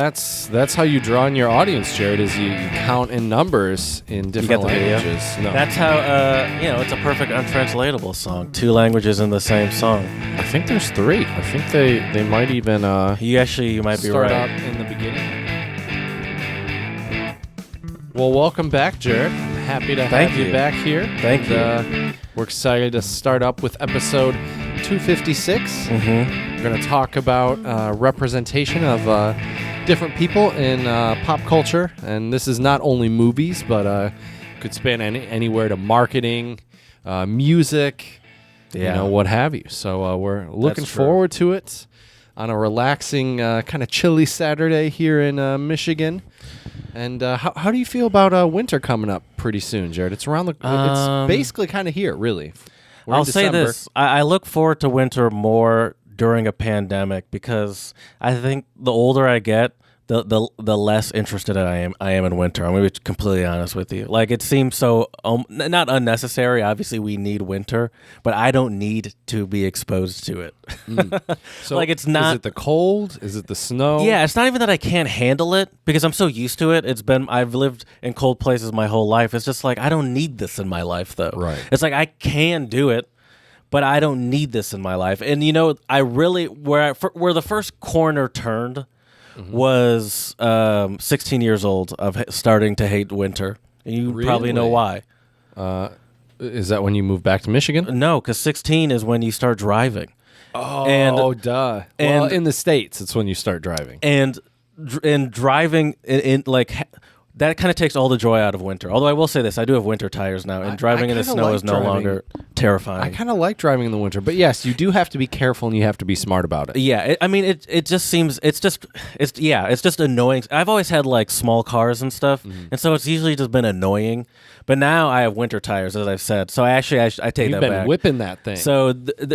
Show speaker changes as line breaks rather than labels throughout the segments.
That's how you draw in your audience, Jared, is you count in numbers in different languages. No.
That's how, it's a perfect untranslatable song. 2 languages in the same song.
I think there's 3. I think they might even
You might be
start
right.
out in the beginning. Well, welcome back, Jared. Happy to have you back here.
Thank you.
We're excited to start up with episode 256.
Mm-hmm.
We're going to talk about representation of different people in pop culture, and this is not only movies, but could span anywhere to marketing, music, what have you. So we're looking forward to it on a relaxing, kind of chilly Saturday here in Michigan. And how do you feel about winter coming up pretty soon, Jared? It's around it's basically kind of here, really.
I'll say this: I look forward to winter more during a pandemic because I think the older I get, the less interested I am in winter. I'm going to be completely honest with you. Like, it seems so not unnecessary. Obviously, we need winter, but I don't need to be exposed to it.
So,
like, it's not.
Is it the cold? Is it the snow?
Yeah, it's not even that I can't handle it because I'm so used to it. I've lived in cold places my whole life. It's just like I don't need this in my life, though.
Right.
It's like I can do it, but I don't need this in my life. And I really where the first corner turned. Mm-hmm. Was 16 years old of starting to hate winter. And you probably know why.
Is that when you moved back to Michigan?
No, because 16 is when you start driving.
Oh, duh. Well, in the States, it's when you start driving.
And driving in like that kind of takes all the joy out of winter. Although I will say this, I do have winter tires now, and driving in the snow is no longer terrifying.
I kind of like driving in the winter, but yes, you do have to be careful and you have to be smart about it.
Yeah, it just seems it's just annoying. I've always had like small cars and stuff, and so it's usually just been annoying. But now I have winter tires, as I've said. So I take that back.
You've been whipping that thing.
So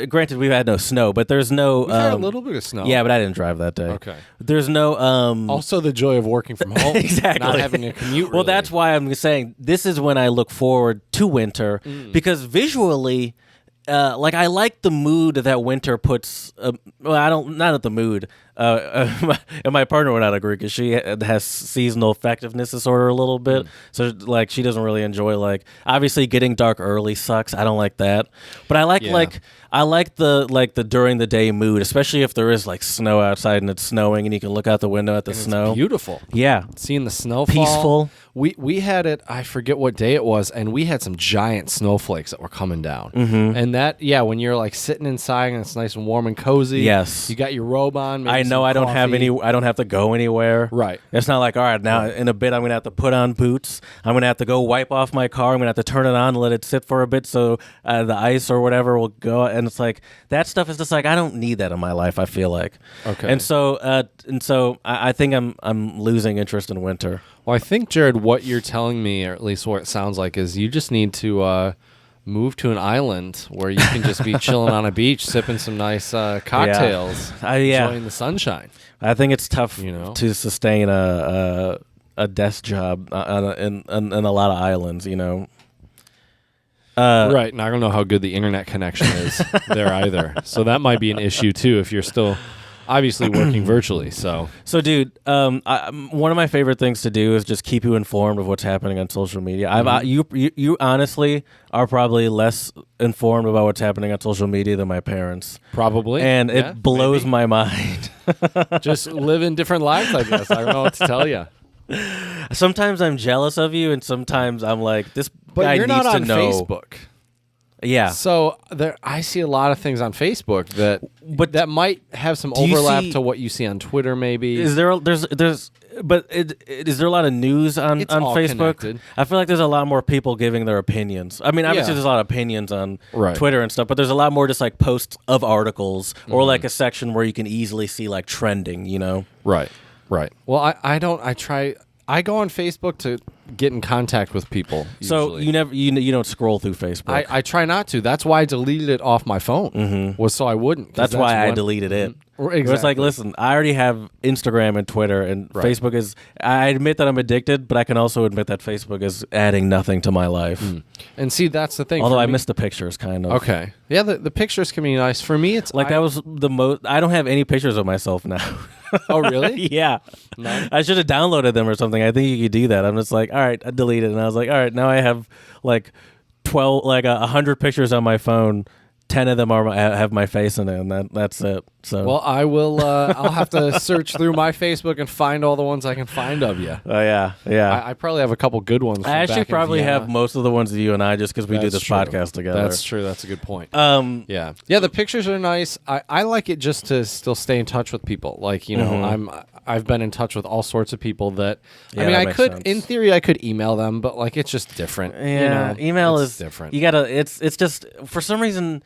granted, we've had no snow, but there's no.
We've had a little bit of snow.
Yeah, but I didn't drive that day.
Okay.
There's no.
Also, the joy of working from home.
Exactly.
Not having a commute.
Well, that's why I'm saying this is when I look forward to winter because visually. I like the mood that winter puts. Not the mood. And my partner would not agree because she has seasonal effectiveness disorder a little bit. So like she doesn't really enjoy obviously getting dark early sucks. I don't like that. But I like the during the day mood, especially if there is snow outside and it's snowing and you can look out the window at the snow.
It's beautiful.
Yeah.
Seeing the snowfall.
Peaceful.
We had it, I forget what day it was, and we had some giant snowflakes that were coming down.
Mm-hmm.
And that, when you're sitting inside and it's nice and warm and cozy.
Yes.
You got your robe on.
I know I don't have to go anywhere.
Right.
It's not like, all right, now in a bit I'm going to have to put on boots. I'm going to have to go wipe off my car. I'm going to have to turn it on and let it sit for a bit so the ice or whatever will go. And it's like, that stuff is just I don't need that in my life, I feel like.
Okay.
And so I think I'm losing interest in winter.
Well, I think, Jared, what you're telling me, or at least what it sounds like, is you just need to move to an island where you can just be chilling on a beach, sipping some nice cocktails, enjoying the sunshine.
I think it's tough to sustain a desk job in a lot of islands,
Right, and I don't know how good the internet connection is there either. So that might be an issue, too, if you're still obviously working virtually. So
dude, one of my favorite things to do is just keep you informed of what's happening on social media. You honestly are probably less informed about what's happening on social media than my parents.
Probably.
And it blows my mind.
Just living different lives, I guess. I don't know what to tell you.
Sometimes I'm jealous of you, and sometimes I'm like, this guy needs to know.
But you're not on Facebook.
Yeah.
So I see a lot of things on Facebook that might have some overlap to what you see on Twitter. Maybe
is there? Is there a lot of news on Facebook?
Connected.
I feel like there's a lot more people giving their opinions. I mean, obviously there's a lot of opinions on Twitter and stuff, but there's a lot more just posts of articles or a section where you can easily see trending.
Right. Well, I go on Facebook to get in contact with people.
So
usually.
you don't scroll through Facebook.
I try not to. That's why I deleted it off my phone. Was so I wouldn't.
That's why I deleted it. It was like, listen, I already have Instagram and Twitter, and Facebook is. I admit that I'm addicted, but I can also admit that Facebook is adding nothing to my life.
And see, that's the thing.
Although I miss the pictures, kind of.
Okay. Yeah, the pictures can be nice. For me, it's
like that was the most. I don't have any pictures of myself now.
Oh, really?
Yeah.
None?
I should have downloaded them or something. I think you could do that. I'm just like, all right, I deleted it, and I was like, all right, now I have like 100 pictures on my phone. 10 of them have my face in it, and that's it. So
well, I will. I'll have to search through my Facebook and find all the ones I can find of you.
Oh yeah.
I probably have a couple good ones.
I actually probably have most of the ones of you and I, just because we do this podcast together.
That's true. That's a good point. Yeah. The pictures are nice. I like it just to still stay in touch with people. Like I've been in touch with all sorts of people that. I mean, I could, sense. In theory, I could email them, but like it's just different.
Yeah, email is different. You gotta. It's just for some reason.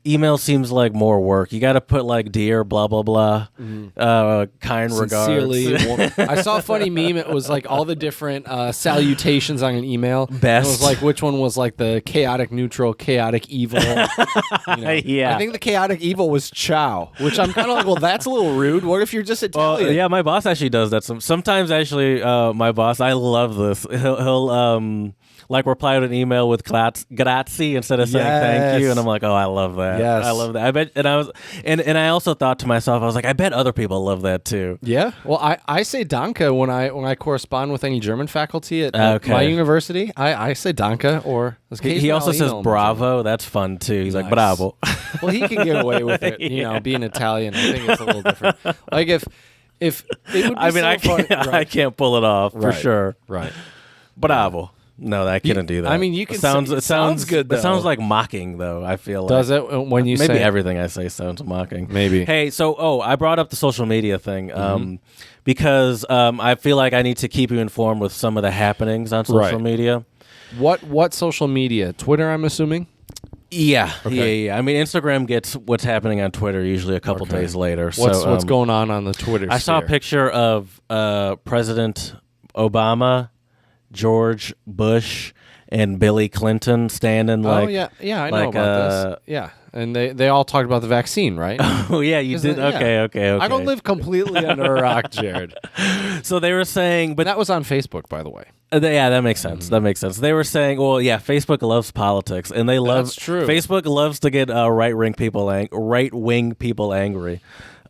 Email seems like more work. You got to put like dear blah blah blah, kind
Sincerely,
regards.
I saw a funny meme. It was like all the different salutations on an email.
Best.
It was like which one was like the chaotic neutral, chaotic evil.
Yeah.
I think the chaotic evil was ciao, which I'm kind of like, well, that's a little rude. What if you're just Italian?
Well, yeah, my boss actually does that. Sometimes actually, my boss, I love this. He'll like reply to an email with grazie instead of saying thank you, and I'm like, oh, I love that.
Yes,
I love that. I bet, and I was, and I also thought to myself, I was like, I bet other people love that too.
Yeah, well, I say danke when I correspond with any German faculty at my university. I say danke, or
he also says bravo. That's fun too. He's like bravo.
Well, he can get away with it, being Italian. I think it's a little different. Like if it would be
I can't pull it off for sure.
Right,
bravo. No, I couldn't do that.
I mean, you can.
It sounds
good. Though.
It sounds like mocking, though. I feel like.
Does it when you
maybe
say
everything I say sounds mocking?
Maybe.
Hey, so I brought up the social media thing because I feel like I need to keep you informed with some of the happenings on social media.
What social media? Twitter, I'm assuming.
Yeah, yeah. I mean, Instagram gets what's happening on Twitter usually a couple days later.
What's going on the Twitter?
I saw a picture of President Obama, George Bush, and Billy Clinton standing like.
Oh yeah, I know about this. Yeah, and they all talked about the vaccine, right?
Oh yeah, you did. Okay.
I don't live completely under a rock, Jared.
So they were saying, but
that was on Facebook, by the way.
Yeah, that makes sense. That makes sense. They were saying, well, yeah, Facebook loves politics, and they love.
That's true.
Facebook loves to get right wing people angry.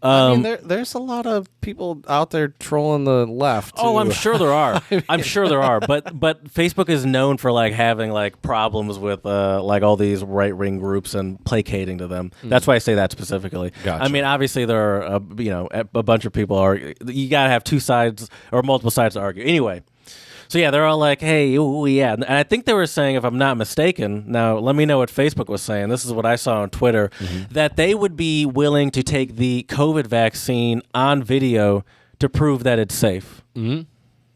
I mean, there's a lot of people out there trolling the left. Too.
Oh, I'm sure there are. I'm sure there are. But Facebook is known for like having like problems with like all these right wing groups and placating to them. That's why I say that specifically.
Gotcha.
I mean, obviously there are a bunch of people you gotta have two sides or multiple sides to argue. Anyway. So yeah, they're all like, "Hey, ooh, yeah," and I think they were saying, if I'm not mistaken, now let me know what Facebook was saying. This is what I saw on Twitter, that they would be willing to take the COVID vaccine on video to prove that it's safe.
Mm-hmm.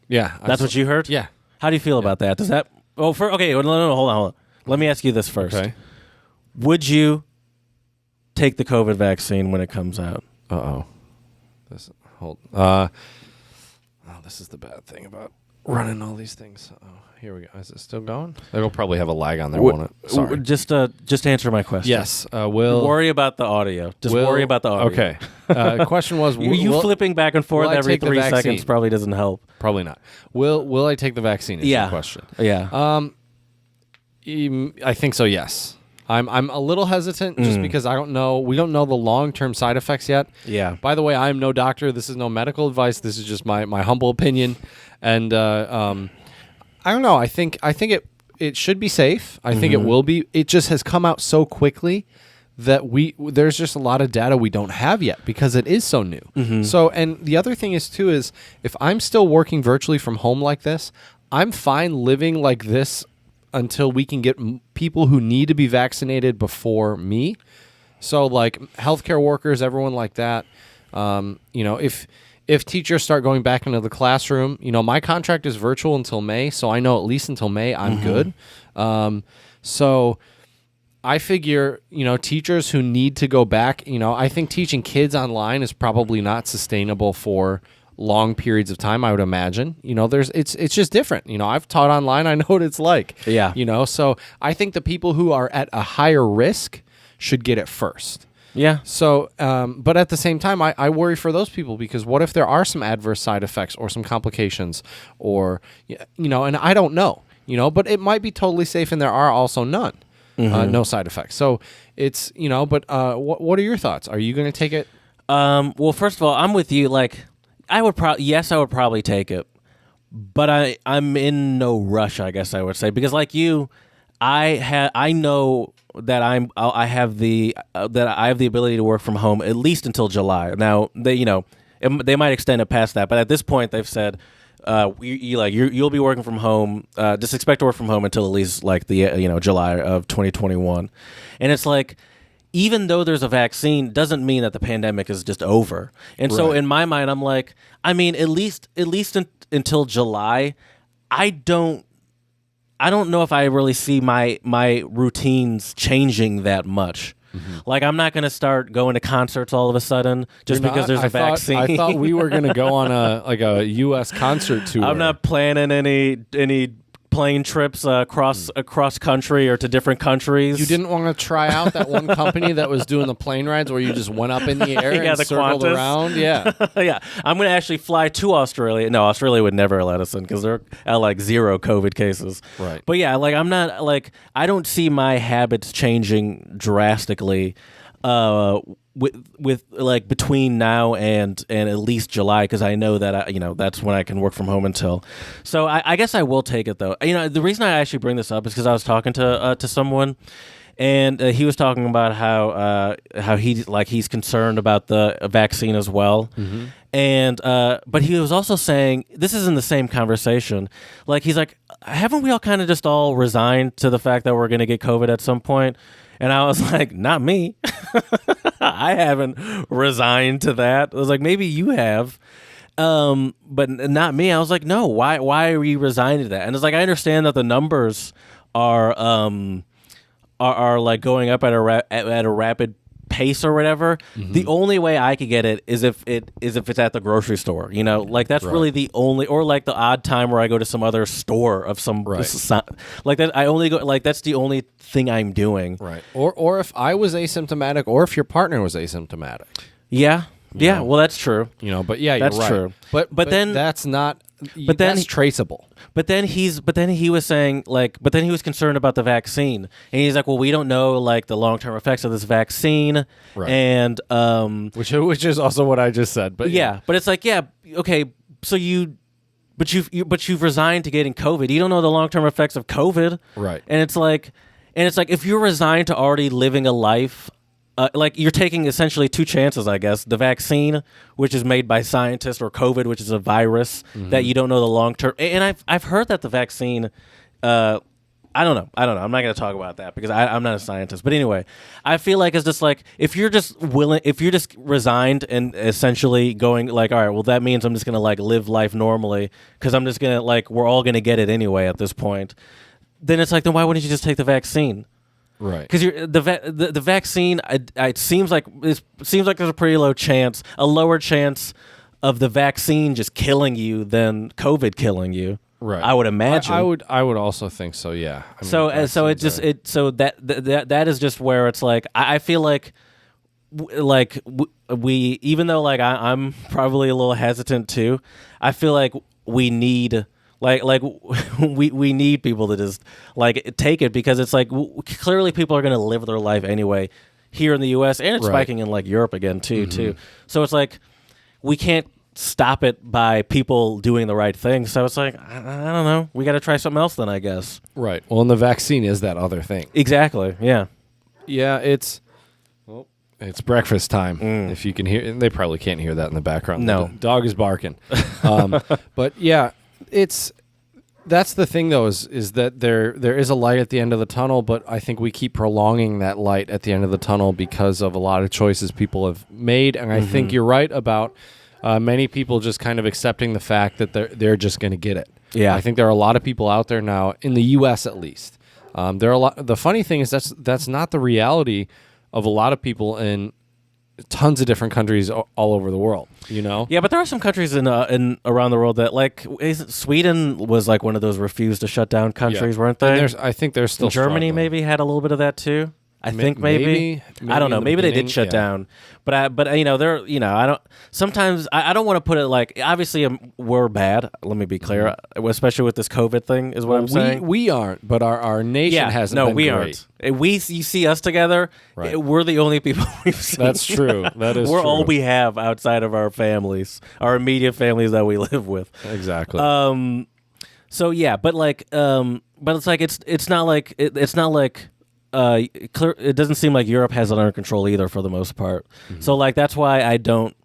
Yeah,
that's what you heard.
Yeah.
How do you feel about that? Does that? Oh, no, hold on. Let me ask you this first.
Okay.
Would you take the COVID vaccine when it comes out?
This is the bad thing about running all these things. Oh, here we go. Is it still going? They'll probably have a lag on there, won't it? Sorry.
Just answer my question.
Yes. We'll
worry about the audio. Worry about the audio.
Okay. Question was,
you flipping back and forth every 3 seconds probably doesn't help.
Probably not. Will I take the vaccine? Is the question.
Yeah.
I think so. Yes. I'm a little hesitant just because I don't know. We don't know the long-term side effects yet.
Yeah.
By the way, I am no doctor. This is no medical advice. This is just my humble opinion. And I don't know. I think it should be safe. I think it will be. It just has come out so quickly that there's just a lot of data we don't have yet because it is so new. So, and the other thing is too is if I'm still working virtually from home like this, I'm fine living like this until we can get people who need to be vaccinated before me. So like healthcare workers, everyone like that. If teachers start going back into the classroom, my contract is virtual until May, so I know at least until May I'm good. So I figure, teachers who need to go back, I think teaching kids online is probably not sustainable for long periods of time, I would imagine. It's just different. I've taught online. I know what it's like.
Yeah.
So I think the people who are at a higher risk should get it first.
Yeah.
So, but at the same time, I worry for those people, because what if there are some adverse side effects or some complications, or, and I don't know, but it might be totally safe and there are also none, no side effects. So it's, but what are your thoughts? Are you going to take it?
Well, first of all, I'm with you. Like, I would probably take it, but I'm in no rush, I guess I would say, because like you, I know that I have the ability to work from home at least until July. Now they might extend it past that, but at this point they've said you'll be working from home. Just expect to work from home until at least like the July of 2021, and it's like, even though there's a vaccine, doesn't mean that the pandemic is just over. And so in my mind, I'm like, I mean, at least until July, I don't know if I really see my routines changing that much. Like, I'm not going to start going to concerts all of a sudden just because there's a vaccine.
I thought we were going to go on a U.S. concert tour.
I'm not planning any plane trips across country or to different countries.
You didn't want to try out that one company that was doing the plane rides where you just went up in the air and
the
circled
Qantas.
around? Yeah.
Yeah. I'm going to actually fly to Australia. No, Australia would never let us in because they're at like 0 COVID cases.
Right.
But yeah, like I'm not like, I don't see my habits changing drastically with like between now and at least July, because I know that that's when I can work from home until. So I guess I will take it though. The reason I actually bring this up is because I was talking to someone, and he was talking about how he's concerned about the vaccine as well. And but he was also saying, this is in the same conversation, like he's like, haven't we all kind of just all resigned to the fact that we're going to get COVID at some point? And I was like, not me. I haven't resigned to that. I was like, maybe you have, but not me. I was like, no, why are you resigning to that? And it's like, I understand that the numbers are like going up at a rapid pace or whatever. The only way I could get it is if it's at the grocery store, like that's really the only, or like the odd time where I go to some other store of some like that. I only go, like, that's the only thing I'm doing.
Right. Or if I was asymptomatic, or if your partner was asymptomatic.
Yeah. Yeah. Well, that's true.
But yeah,
that's
you're right.
true.
But then that's not. But then that's traceable.
But then he was saying, like, but then he was concerned about the vaccine, and he's like, well, we don't know like the long-term effects of this vaccine,
right.
And
which is also what I just said. But
yeah, but it's like, yeah, okay, so you've resigned to getting COVID. You don't know the long-term effects of COVID,
right?
And it's like if you're resigned to already living a life. Like, you're taking essentially two chances, I guess. The vaccine, which is made by scientists, or COVID, which is a virus that you don't know the long term. And I've heard that the vaccine, I don't know. I'm not going to talk about that because I'm not a scientist. But anyway, I feel like it's just like, if you're just resigned and essentially going like, all right, well, that means I'm just going to like live life normally because I'm just going to like, we're all going to get it anyway at this point. Then it's like, then why wouldn't you just take the vaccine?
Right,
because the vaccine, it seems like there's a pretty low chance, a lower chance of the vaccine just killing you than COVID killing you.
Right,
I would imagine.
I would also think so. Yeah.
That is just where it's like, I feel like we, even though like I'm probably a little hesitant too, I feel like we need. Like we need people to just like take it, because it's like clearly people are going to live their life anyway here in the U.S. and it's spiking in like Europe again too. So it's like we can't stop it by people doing the right thing. So it's like, I don't know. We got to try something else then, I guess.
Right. Well, and the vaccine is that other thing.
Exactly. Yeah.
Yeah. It's breakfast time. If you can hear, they probably can't hear that in the background.
No,
the dog is barking. But yeah. That's the thing though, is that there is a light at the end of the tunnel, but I think we keep prolonging that light at the end of the tunnel because of a lot of choices people have made, and I think you're right about many people just kind of accepting the fact that they're just going to get it.
Yeah,
I think there are a lot of people out there now in the U.S. at least. There are a lot. The funny thing is that's not the reality of a lot of people in tons of different countries all over the world, Yeah,
but there are some countries in around the world that, like, Sweden was like one of those refused to shut down countries, weren't they?
And I think there's still
Germany
struggling.
maybe had a little bit of that too. I think maybe I don't know. Maybe they did shut down, but they're I don't. Sometimes I don't want to put it like obviously we're bad. Let me be clear, especially with this COVID thing is what I'm saying.
We aren't, but our nation hasn't.
No,
been
we
great.
aren't. You see us together.
Right.
We're the only people we've seen.
That's true. That is.
We're
true.
all we have outside of our families, our immediate families that we live with.
Exactly.
So yeah, but it's like it's not like it doesn't seem like Europe has it under control either for the most part. Mm-hmm. So like that's why I don't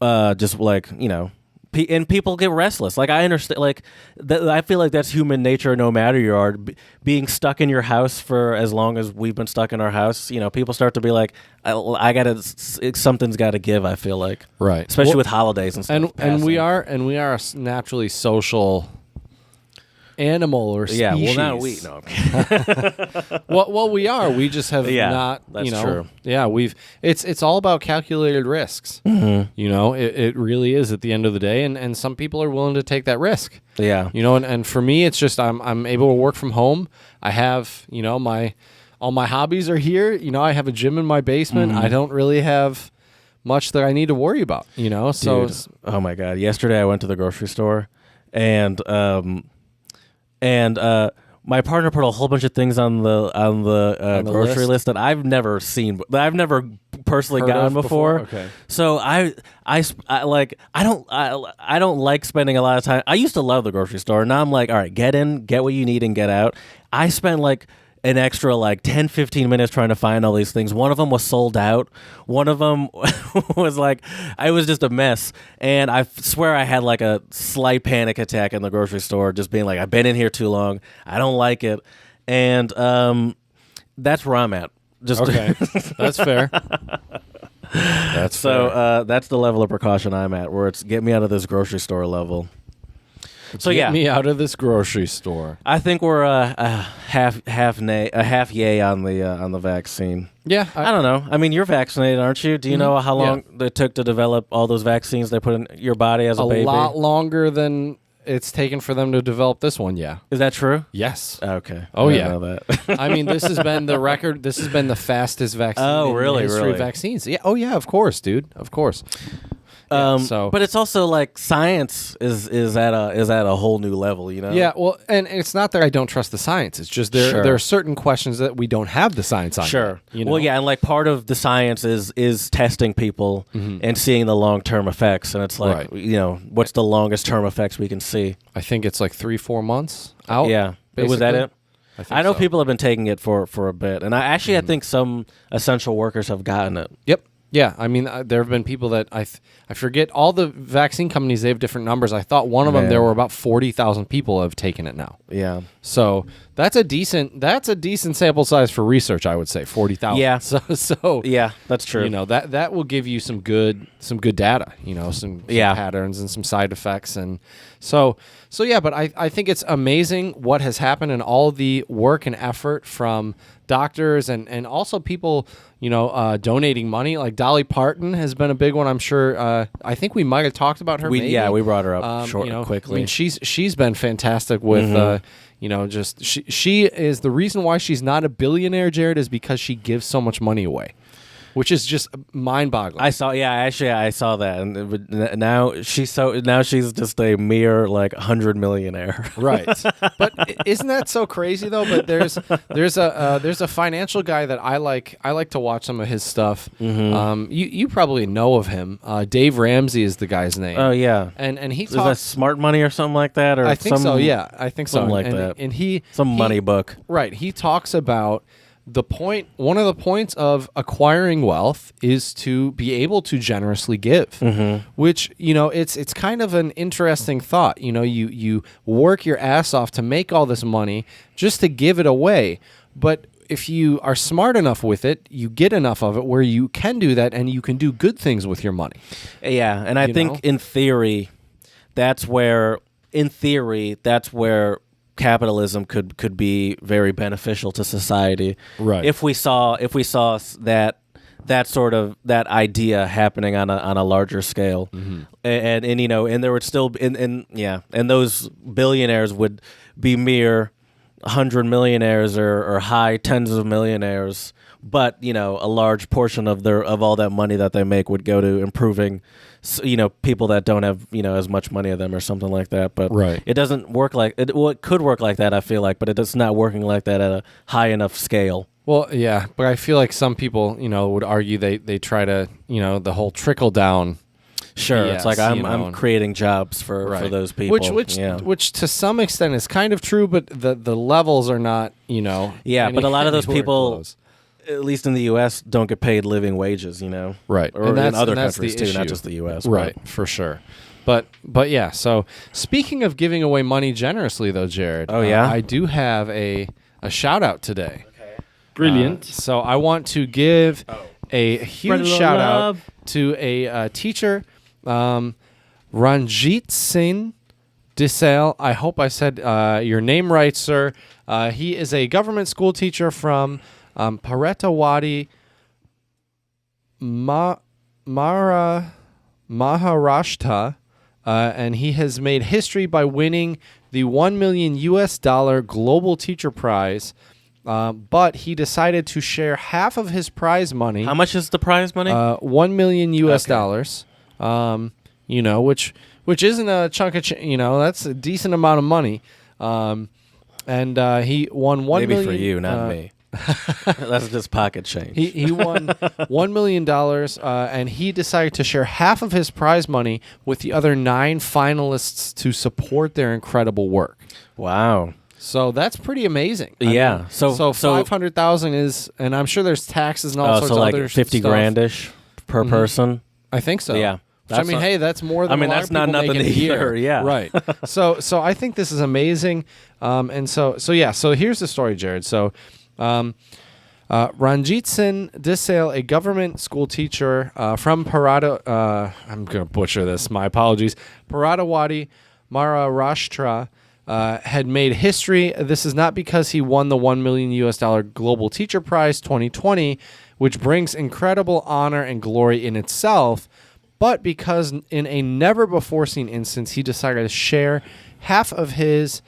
just like and people get restless. Like I understand, like I feel like that's human nature. No matter you are being stuck in your house for as long as we've been stuck in our house, people start to be like, I gotta something's got to give. I feel like
right,
especially with holidays and stuff.
And we are a naturally social animal or species.
Yeah, well now we
well we are. We just have not.
That's true.
Yeah, it's all about calculated risks.
Mm-hmm.
It really is at the end of the day, and some people are willing to take that risk.
Yeah,
and for me, it's just I'm able to work from home. I have all my hobbies are here. I have a gym in my basement.
Mm-hmm.
I don't really have much that I need to worry about. So
dude, oh my god! Yesterday I went to the grocery store, and my partner put a whole bunch of things on the grocery list that I've never seen, that I've never personally gotten before.
Okay.
So I don't like spending a lot of time. I used to love the grocery store. Now I'm like, all right, get in, get what you need, and get out. I spent like an extra 10, 15 minutes trying to find all these things. One of them was sold out. One of them was I was just a mess. And I swear I had like a slight panic attack in the grocery store, just being like, I've been in here too long. I don't like it. And that's where I'm at. Just
okay. That's fair. That's
so that's the level of precaution I'm at, where it's get me out of this grocery store level. So
get me out of this grocery store.
I think we're a half yay on the vaccine.
Yeah,
I don't know. I mean, you're vaccinated, aren't you? Do you know how long it took to develop all those vaccines they put in your body as a baby?
A lot longer than it's taken for them to develop this one. Yeah,
is that true?
Yes.
Okay.
Oh
I
yeah.
know that.
I mean, this has been the record. This has been the fastest vaccine.
Oh, really?
In the history of vaccines. Yeah. Oh yeah. Of course, dude. Of course.
But it's also like science is at a whole new level,
Yeah, well, and it's not that I don't trust the science. It's just there are certain questions that we don't have the science on.
Sure.
Yet,
Well, yeah, and like part of the science is testing people and seeing the long-term effects, and it's like what's the longest term effects we can see?
I think it's like 3-4 months out.
Yeah,
basically.
Was that it? I know
so.
People have been taking it for a bit, and I think some essential workers have gotten it.
Yep. Yeah, I mean, there have been people that I forget all the vaccine companies. They have different numbers. I thought one of them there were about 40,000 people have taken it now.
Yeah,
so that's a decent sample size for research. I would say 40,000.
Yeah,
so
yeah, that's true.
That will give you some good data. Some patterns and some side effects, and so yeah. But I think it's amazing what has happened and all the work and effort from doctors and also people donating money. Like Dolly Parton has been a big one. I'm sure. I think we might have talked about her.
We brought her up quickly.
I mean, she's been fantastic with she is the reason why she's not a billionaire, Jared, is because she gives so much money away, which is just mind-boggling.
I saw that, and now she's just a mere 100 millionaire.
Right, but isn't that so crazy though? But there's a financial guy that I like to watch some of his stuff. Mm-hmm. You probably know of him. Dave Ramsey is the guy's name.
Oh yeah,
and he talks,
is that Smart Money or something like that, or
I think so. Yeah, I think so.
Something like that.
And
some money book.
Right. He talks about one of the points of acquiring wealth is to be able to generously give, which, it's kind of an interesting thought. You work your ass off to make all this money just to give it away. But if you are smart enough with it, you get enough of it where you can do that and you can do good things with your money.
Yeah. And I think in theory, that's where capitalism could be very beneficial to society,
right?
If we saw that idea happening on a larger scale, and there would still and those billionaires would be mere 100 millionaires or high tens of millionaires, but a large portion of all that money that they make would go to improving, people that don't have as much money as them or something like that. But
Right.
it doesn't work like it. Well, it could work like that, I feel like, but it's not working like that at a high enough scale.
Well, yeah, but I feel like some people, would argue they try to, the whole trickle down.
Sure,
BS,
it's like I'm creating jobs for those people.
Which to some extent is kind of true, but the levels are not,
Yeah, but a lot of those people,
close.
at least in the U.S., don't get paid living wages,
Right.
Or
And
in other
that's
countries
the
too, not
issue.
just the U.S.
Right, for sure. But yeah, so speaking of giving away money generously, though, Jared.
Oh, yeah?
I do have a shout out today.
Brilliant.
So I want to give a huge shout out to a teacher, Ranjit Singh Desale. I hope I said your name right, sir. He is a government school teacher from Paretawadi, Maharashtra, and he has made history by winning the $1 million Global Teacher Prize. But he decided to share half of his prize money.
How much is the prize money?
$1 million dollars. Which isn't a chunk of that's a decent amount of money. And he won $1 million.
Maybe for you, not me. That's just pocket change.
He won $1 million, and he decided to share half of his prize money with the other 9 finalists to support their incredible work.
Wow.
So that's pretty amazing.
Yeah.
I mean,
So
500,000 is, and I'm sure there's taxes and all sorts
so
of
like
other
50
stuff.
grand-ish per person.
I think so.
Yeah.
Which, I mean, hey, that's more than
that's
a lot
not
of people
nothing
make in a year.
either, yeah.
Right. So I think this is amazing. And so here's the story, Jared. So Ranjit Singh Desale, a government school teacher from Parada, I'm going to butcher this, my apologies, Paradawadi, Maharashtra, had made history. This is not because he won the $1 million Global Teacher Prize 2020, which brings incredible honor and glory in itself, but because in a never-before-seen instance, he decided to share half of his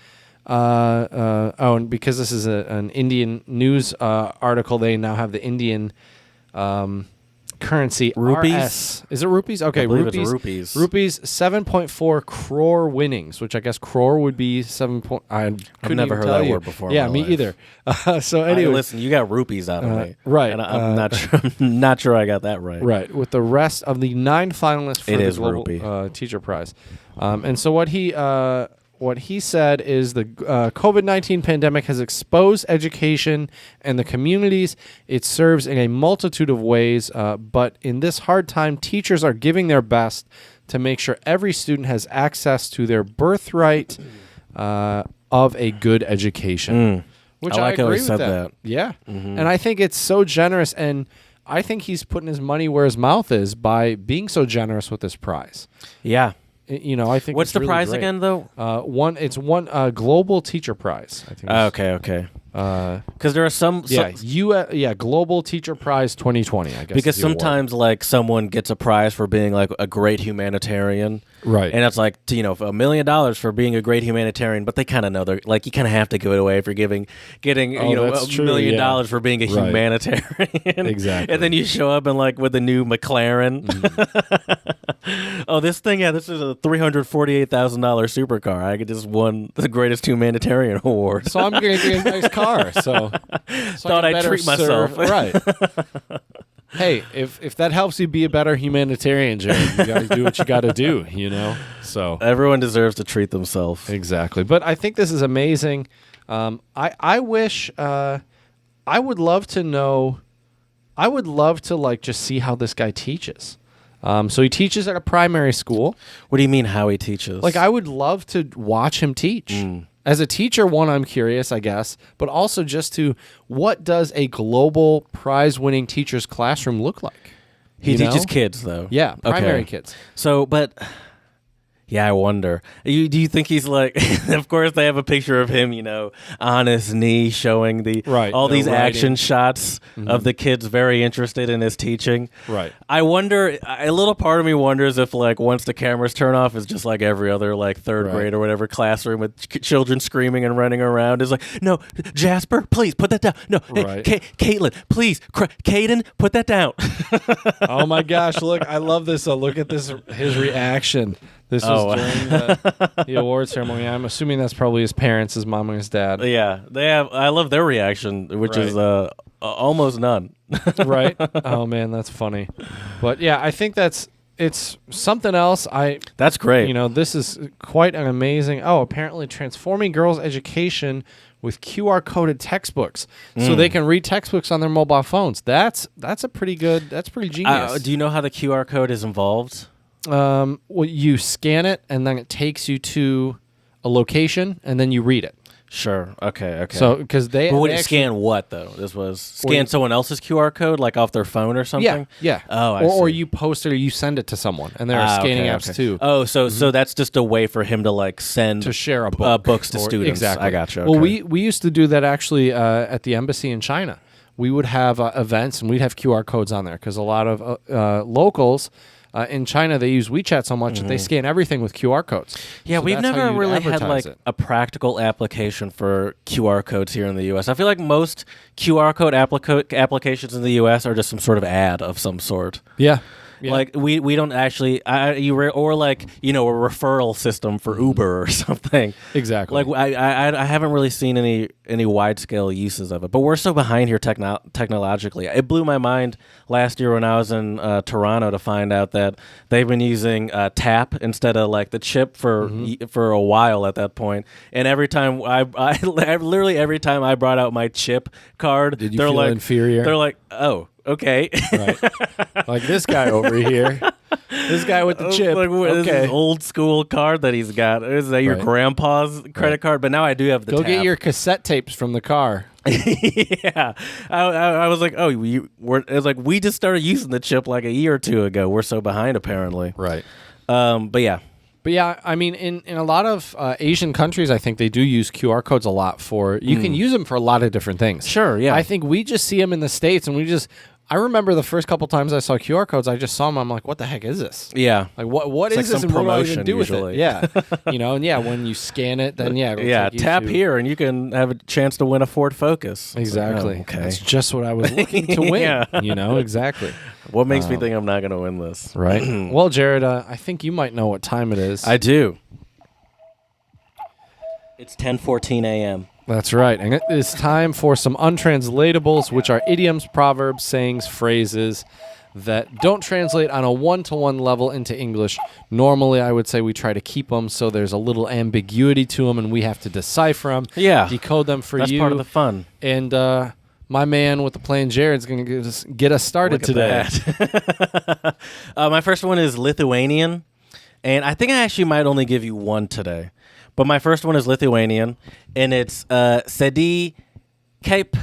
and because this is an Indian news article, they now have the Indian currency
Rupees?
RS. Is it rupees? Okay,
I believe
rupees.
it's rupees.
Rupees 7.4 crore winnings, which I guess crore would be 7. I've
never heard that word before in
Yeah,
my
me
life.
either. So anyway,
Listen, you got rupees out of me,
right?
And I'm not sure I got that right.
Right, with the rest of the 9 finalists for
It
the
is
Global
rupee.
Teacher Prize. And so what he said is the COVID-19 pandemic has exposed education and the communities it serves in a multitude of ways, but in this hard time, teachers are giving their best to make sure every student has access to their birthright of a good education. Which
I like how
agree
he
with
said
that.
that.
Yeah. And I think it's so generous, and I think he's putting his money where his mouth is by being so generous with this prize.
Yeah.
I think
What's
it's
the
really
prize
great.
again, though?
It's one Global Teacher Prize. I think.
Okay. Because there are some
Global Teacher Prize 2020. I guess
because
is the award.
sometimes like someone gets a prize for being like a great humanitarian,
Right.
And it's like $1 million for being a great humanitarian, but they kind of know they're like you kind of have to give it away for getting
that's
$1
true,
million
yeah.
for being a
Right.
humanitarian.
Exactly.
And then you show up and like with a new McLaren. Oh, this thing, this is a $348,000 supercar. I just won the greatest humanitarian award.
So I'm going to get a nice car. So
Thought I'd treat myself.
Right. Hey, if that helps you be a better humanitarian, Jared, you got to do what you got to do. So
Everyone deserves to treat themselves.
exactly. But I think this is amazing. I wish I would love to know. I would love to like just see how this guy teaches. So he teaches at a primary school.
What do you mean how he teaches?
Like I would love to watch him teach. As a teacher, I'm curious, I guess, but also just to what does a global prize-winning teacher's classroom look like?
He teaches kids, though.
Yeah, primary
Okay.
kids.
So, but Yeah, I wonder. Do you think he's like? Of course, they have a picture of him, on his knee, showing all
they're
these action
writing.
shots of the kids very interested in his teaching.
Right.
I wonder. A little part of me wonders if, like, once the cameras turn off, it's just like every other, like, third grade or whatever classroom with children screaming and running around. Is like, no, Jasper, please put that down. No,
Right.
hey, Caitlin, please, Caden, put that down.
Oh my gosh! Look, I love this. Look at this. His reaction. This was during the awards ceremony. I'm assuming that's probably his parents, his mom and his dad.
Yeah, they have. I love their reaction, which is almost none.
Right? Oh man, that's funny. But yeah, I think it's something else.
That's great.
This is quite an amazing. Oh, apparently transforming girls' education with QR coded textbooks, so they can read textbooks on their mobile phones. That's pretty genius.
Do you know how the QR code is involved?
Well, you scan it, and then it takes you to a location, and then you read it.
Sure. Okay.
So, because they
But would
they
it
actually-
scan what though? This was scan someone else's QR code, like off their phone or something.
Yeah.
Oh, I
or
see.
you post it or you send it to someone, and there are scanning apps too.
Oh, so that's just a way for him to like send
To share a book
books to
or-
students.
Exactly.
I gotcha.
Well,
okay.
we used to do that actually at the embassy in China. We would have events, and we'd have QR codes on there because a lot of locals in China, they use WeChat so much that they scan everything with QR codes.
Yeah,
So
we've
that's how
never
you'd
really had
advertise
like
it.
a practical application for QR codes here in the U.S. I feel like most QR code applications in the U.S. are just some sort of ad of some sort.
Yeah. Yeah.
Like we don't actually or like a referral system for Uber or something.
Exactly.
Like I haven't really seen any wide scale uses of it. But we're so behind here technologically. It blew my mind last year when I was in Toronto to find out that they've been using tap instead of like the chip for a while at that point. And every time I literally every time I brought out my chip card,
Did you
they're
feel
like
inferior?
They're like, oh. Okay.
Right. Like this guy over here. This guy with the chip.
Like, this
okay.
is old school card that he's got. Is that your
Right.
grandpa's credit card? But now I do have the
Go
tap.
get your cassette tapes from the car.
Yeah. I was like, oh, it's like we just started using the chip like a year or two ago. We're so behind apparently.
Right.
But yeah.
But yeah, I mean, in a lot of Asian countries, I think they do use QR codes a lot for. You can use them for a lot of different things.
Sure, yeah.
I think we just see them in the States, and I remember the first couple times I saw QR codes, I just saw them. I'm like, what the heck is this?
Yeah.
Like what
It's
is
like
this,
some
and what do I even
promotion
do with
usually.
it? Yeah, and when you scan it, then it'll
Yeah,
take you
tap
to-
here and you can have a chance to win a Ford Focus. It's like,
Exactly.
oh, okay.
That's just what I was looking to win.
Yeah.
Exactly.
What makes me think I'm not going to win this?
Right. Well, Jared, I think you might know what time it is.
I do. It's 10:14 a.m.
That's right. And it is time for some untranslatables, which are idioms, proverbs, sayings, phrases that don't translate on a one-to-one level into English. Normally, I would say we try to keep them so there's a little ambiguity to them, and we have to decipher them,
Yeah.
decode them for
That's
you.
part of the fun.
And my man with the plan, Jared's going to get us started
Look at
today.
that. My first one is Lithuanian, and I think I actually might only give you one today. But my first one is Lithuanian, and it's Sedi Kaip.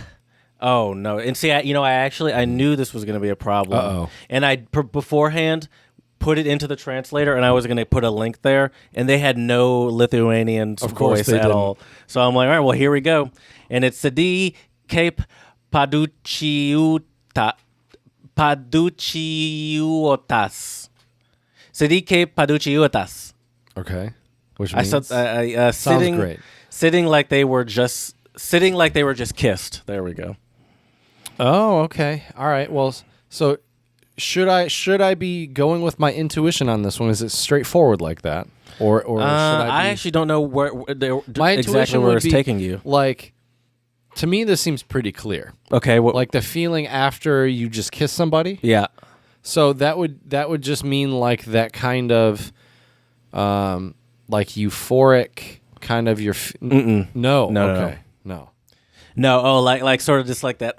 Oh no! And see, I knew this was going to be a problem.
Uh-oh.
And I beforehand put it into the translator, and I was going to put a link there, and they had no Lithuanian
Of course
voice
they
at
didn't.
all. So I'm like, all right, well, here we go. And it's Sedi Kaip Paduciotas. Sedi Kaip Paduciotas.
Okay. Which
I
means?
said
Sounds great.
sitting like they were just kissed. There we go.
Oh, okay. All right. Well, so should I be going with my intuition on this one? Is it straightforward like that, or should
I
I?
actually don't know where
My
exactly
intuition
where
would
it's
be
taking you.
Like, to me, this seems pretty clear.
Okay,
Like the feeling after you just kiss somebody.
yeah,
So that would just mean like that kind of, like euphoric kind of your. No.
No,
Okay. No.
no, oh, like sort of just like that,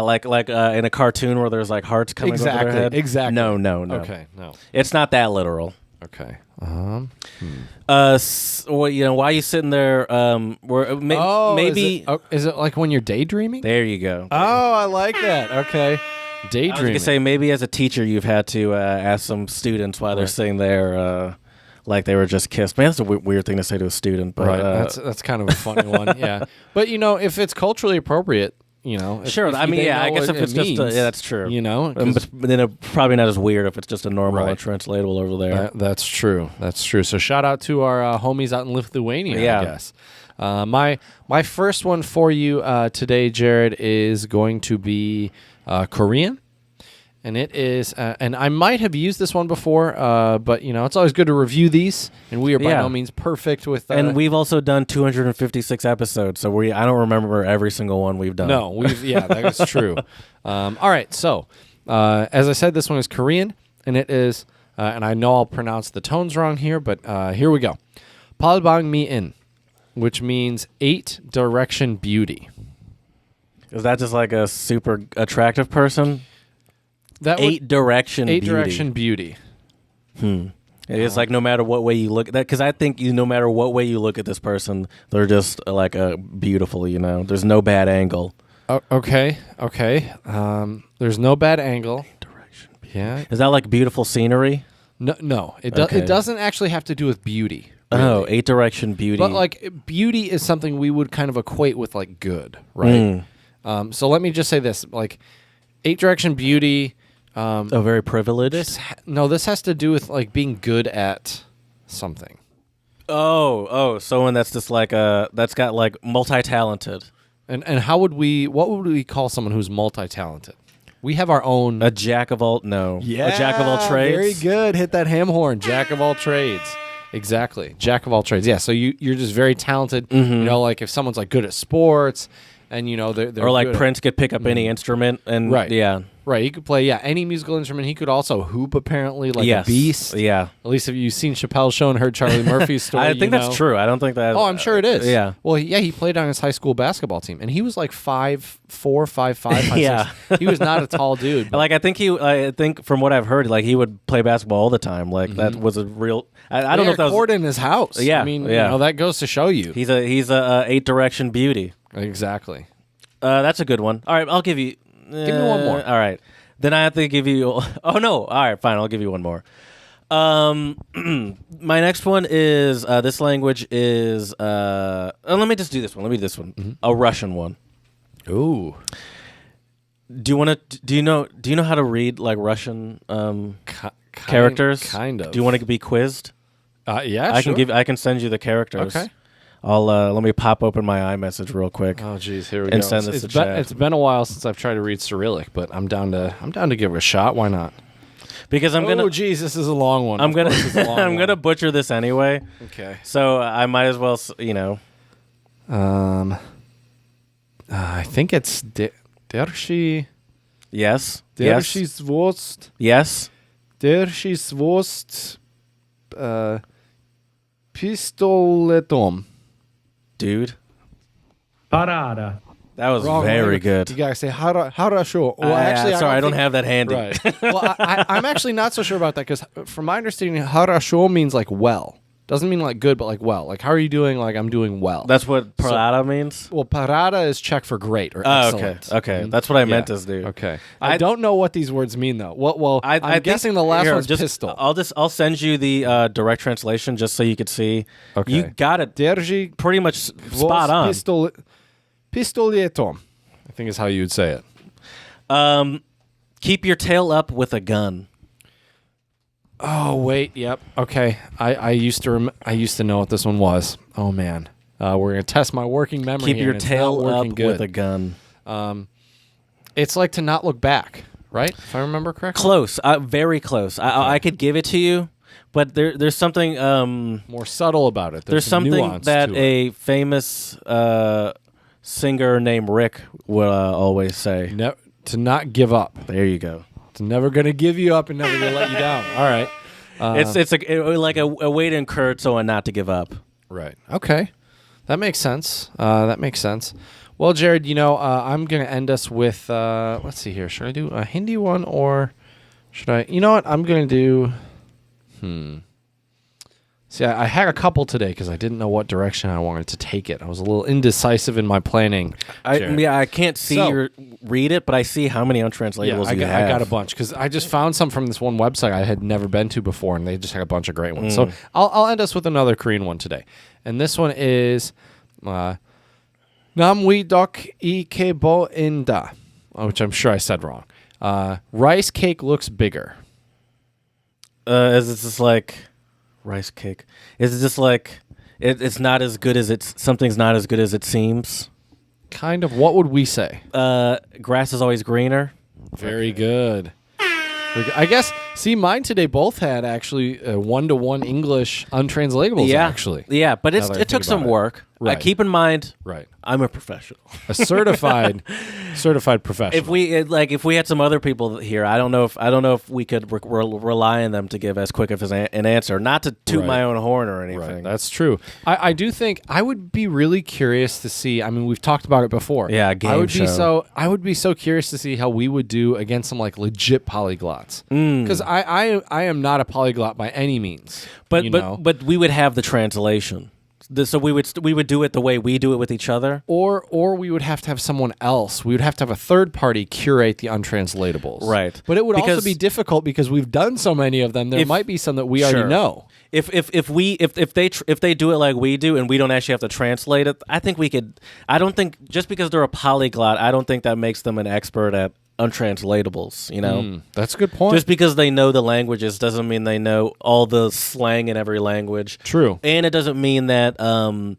like in a cartoon where there's like hearts coming over their head.
Exactly.
No.
Okay. No.
It's not that literal.
Okay.
Well, while you sitting there, maybe
Is it like when you're daydreaming?
there you go.
Oh, I like that. Okay.
I was
Daydreaming.
gonna say maybe as a teacher you've had to ask some students while they're
Right.
sitting there, like they were just kissed. Man, that's a weird thing to say to a student. But,
right. That's kind of a funny one. Yeah. But, if it's culturally appropriate,
sure. I mean, I guess if it's just that's true. But then it's probably not as weird if it's just a normal untranslatable over there.
That's true. That's true. So shout out to our homies out in Lithuania, I guess. My first one for you today, Jared, is going to be Korean. And it is, and I might have used this one before, but it's always good to review these. And we are by no means perfect with.
And we've also done 256 episodes, so I don't remember every single one we've done.
No, that is true. All right, so as I said, this one is Korean, and it is, and I know I'll pronounce the tones wrong here, but here we go. Palbang mi in, which means 8-direction beauty.
Is that just like a super attractive person?
That
8-direction beauty.
8-direction beauty.
It's like no matter what way you look at that, because I think no matter what way you look at this person, they're just like beautiful. There's no bad angle.
Okay. There's no bad angle.
8-direction.
Yeah.
Is that like beautiful scenery?
No. It doesn't actually have to do with beauty. Really.
Oh, 8-direction beauty.
But like beauty is something we would kind of equate with like good, right? So let me just say this: like 8-direction beauty.
Very privileged.
This has to do with like being good at something.
Someone that's just like that's got like multi-talented.
And what would we call someone who's multi-talented? We have our own
a jack of all a jack of all trades.
Very good. Hit that ham horn. Jack of all trades. Exactly. Jack of all trades. Yeah. So you're just very talented. Like if someone's like good at sports, and they're
or like
good
Prince could pick up any instrument and
Right, he could play any musical instrument. He could also hoop, apparently, like a beast.
Yeah.
At least if you've seen Chappelle's show and heard Charlie Murphy's story,
I think that's true. I don't think that.
Oh, I'm sure it is.
Yeah.
Well, he played on his high school basketball team, and he was like 5'4", 5'5", 5'6".
Yeah.
He was not a tall dude.
Like I think from what I've heard, like he would play basketball all the time. Like that was a real. I don't know if that was
court in his house.
Yeah.
I mean, that goes to show you.
He's a 8-direction beauty.
Exactly.
That's a good one. All right, I'll give you.
Give me one more.
All right. Then I have to give you. Oh no! All right, fine. I'll give you one more. My next one is this language is. Let me just do this one. Let me do this one. Mm-hmm. A Russian one.
Ooh.
Do you want to? Do you know how to read like Russian characters?
Kind of.
Do you want to be quizzed?
Yeah,
sure. I can send you the characters.
Okay.
I'll let me pop open my iMessage real quick.
Oh, geez, here we
and
go.
Send this to chat.
It's been a while since I've tried to read Cyrillic, but I'm down to give it a shot. Why not?
Because I'm gonna.
Oh, geez, this is a long one.
I'm gonna butcher this anyway.
Okay.
So I might as well,
I think it's Dershi.
Yes.
Dershi Zwost.
Yes.
Dershi Zwost. Pistoletom.
Dude.
Parada.
That was very good.
You gotta say harasho. Well, actually,
I don't have that handy.
Right. Well, I'm actually not so sure about that because, from my understanding, harasho means like well. Doesn't mean like good, but like well. Like how are you doing? Like I'm doing well.
That's what parada means.
Well, parada is Czech for great or excellent.
Okay. That's what I meant as dude.
Okay. I don't know what these words mean though. Well, I'm guessing the last one's pistol.
I'll send you the direct translation just so you could see.
Okay.
You got it.
Derži
pretty much spot on.
Pistolietom, I think is how you would say
it. Keep your tail up with a gun.
Oh wait, yep. Okay, I used to know what this one was. Oh man, we're gonna test my working memory.
Keep your tail up with a gun.
It's like to not look back, right? If I remember correctly.
Close, very close. I could give it to you, but there's something
more subtle about it.
There's something that a famous singer named Rick would always say.
To not give up.
There you go.
It's never going to give you up and never going to let you down. All right.
It's like a way to encourage someone not to give up.
Right. Okay. That makes sense. Well, Jared, I'm going to end us with, let's see here. Should I do a Hindi one or should I? You know what? I'm going to do, See, I had a couple today because I didn't know what direction I wanted to take it. I was a little indecisive in my planning. Jared.
I can't see read it, but I see how many untranslatables you have.
I got a bunch because I just found some from this one website I had never been to before, and they just had a bunch of great ones. So I'll end us with another Korean one today, and this one is Namwi dok ikebo inda, which I'm sure I said wrong. Rice cake looks bigger.
Is it just like rice cake? Is it just like it's not as good as something's not as good as it seems?
Kind of. What would we say?
Grass is always greener.
Very good. I guess. See, mine today both had actually 1-to-1 English untranslatables. Actually,
yeah, but it took some work.
Right.
Keep in mind,
right?
I'm a professional,
a certified professional.
If we had some other people here, I don't know if we could rely on them to give as quick of an answer. Not to toot my own horn or anything.
Right. That's true. I do think I would be really curious to see. I mean, we've talked about it before.
Yeah, game show.
I would be so curious to see how we would do against some like legit polyglots. Because I am not a polyglot by any means.
But we would have the translation. So we would do it the way we do it with each other,
or we would have to have someone else. We would have to have a third party curate the untranslatables,
right?
But it would also be difficult because we've done so many of them. There might be some that we already know.
If they do it like we do and we don't actually have to translate it, I think we could. I don't think just because they're a polyglot, I don't think that makes them an expert at untranslatables, you know?
That's a good point.
Just because they know the languages doesn't mean they know all the slang in every language.
True.
And it doesn't mean that they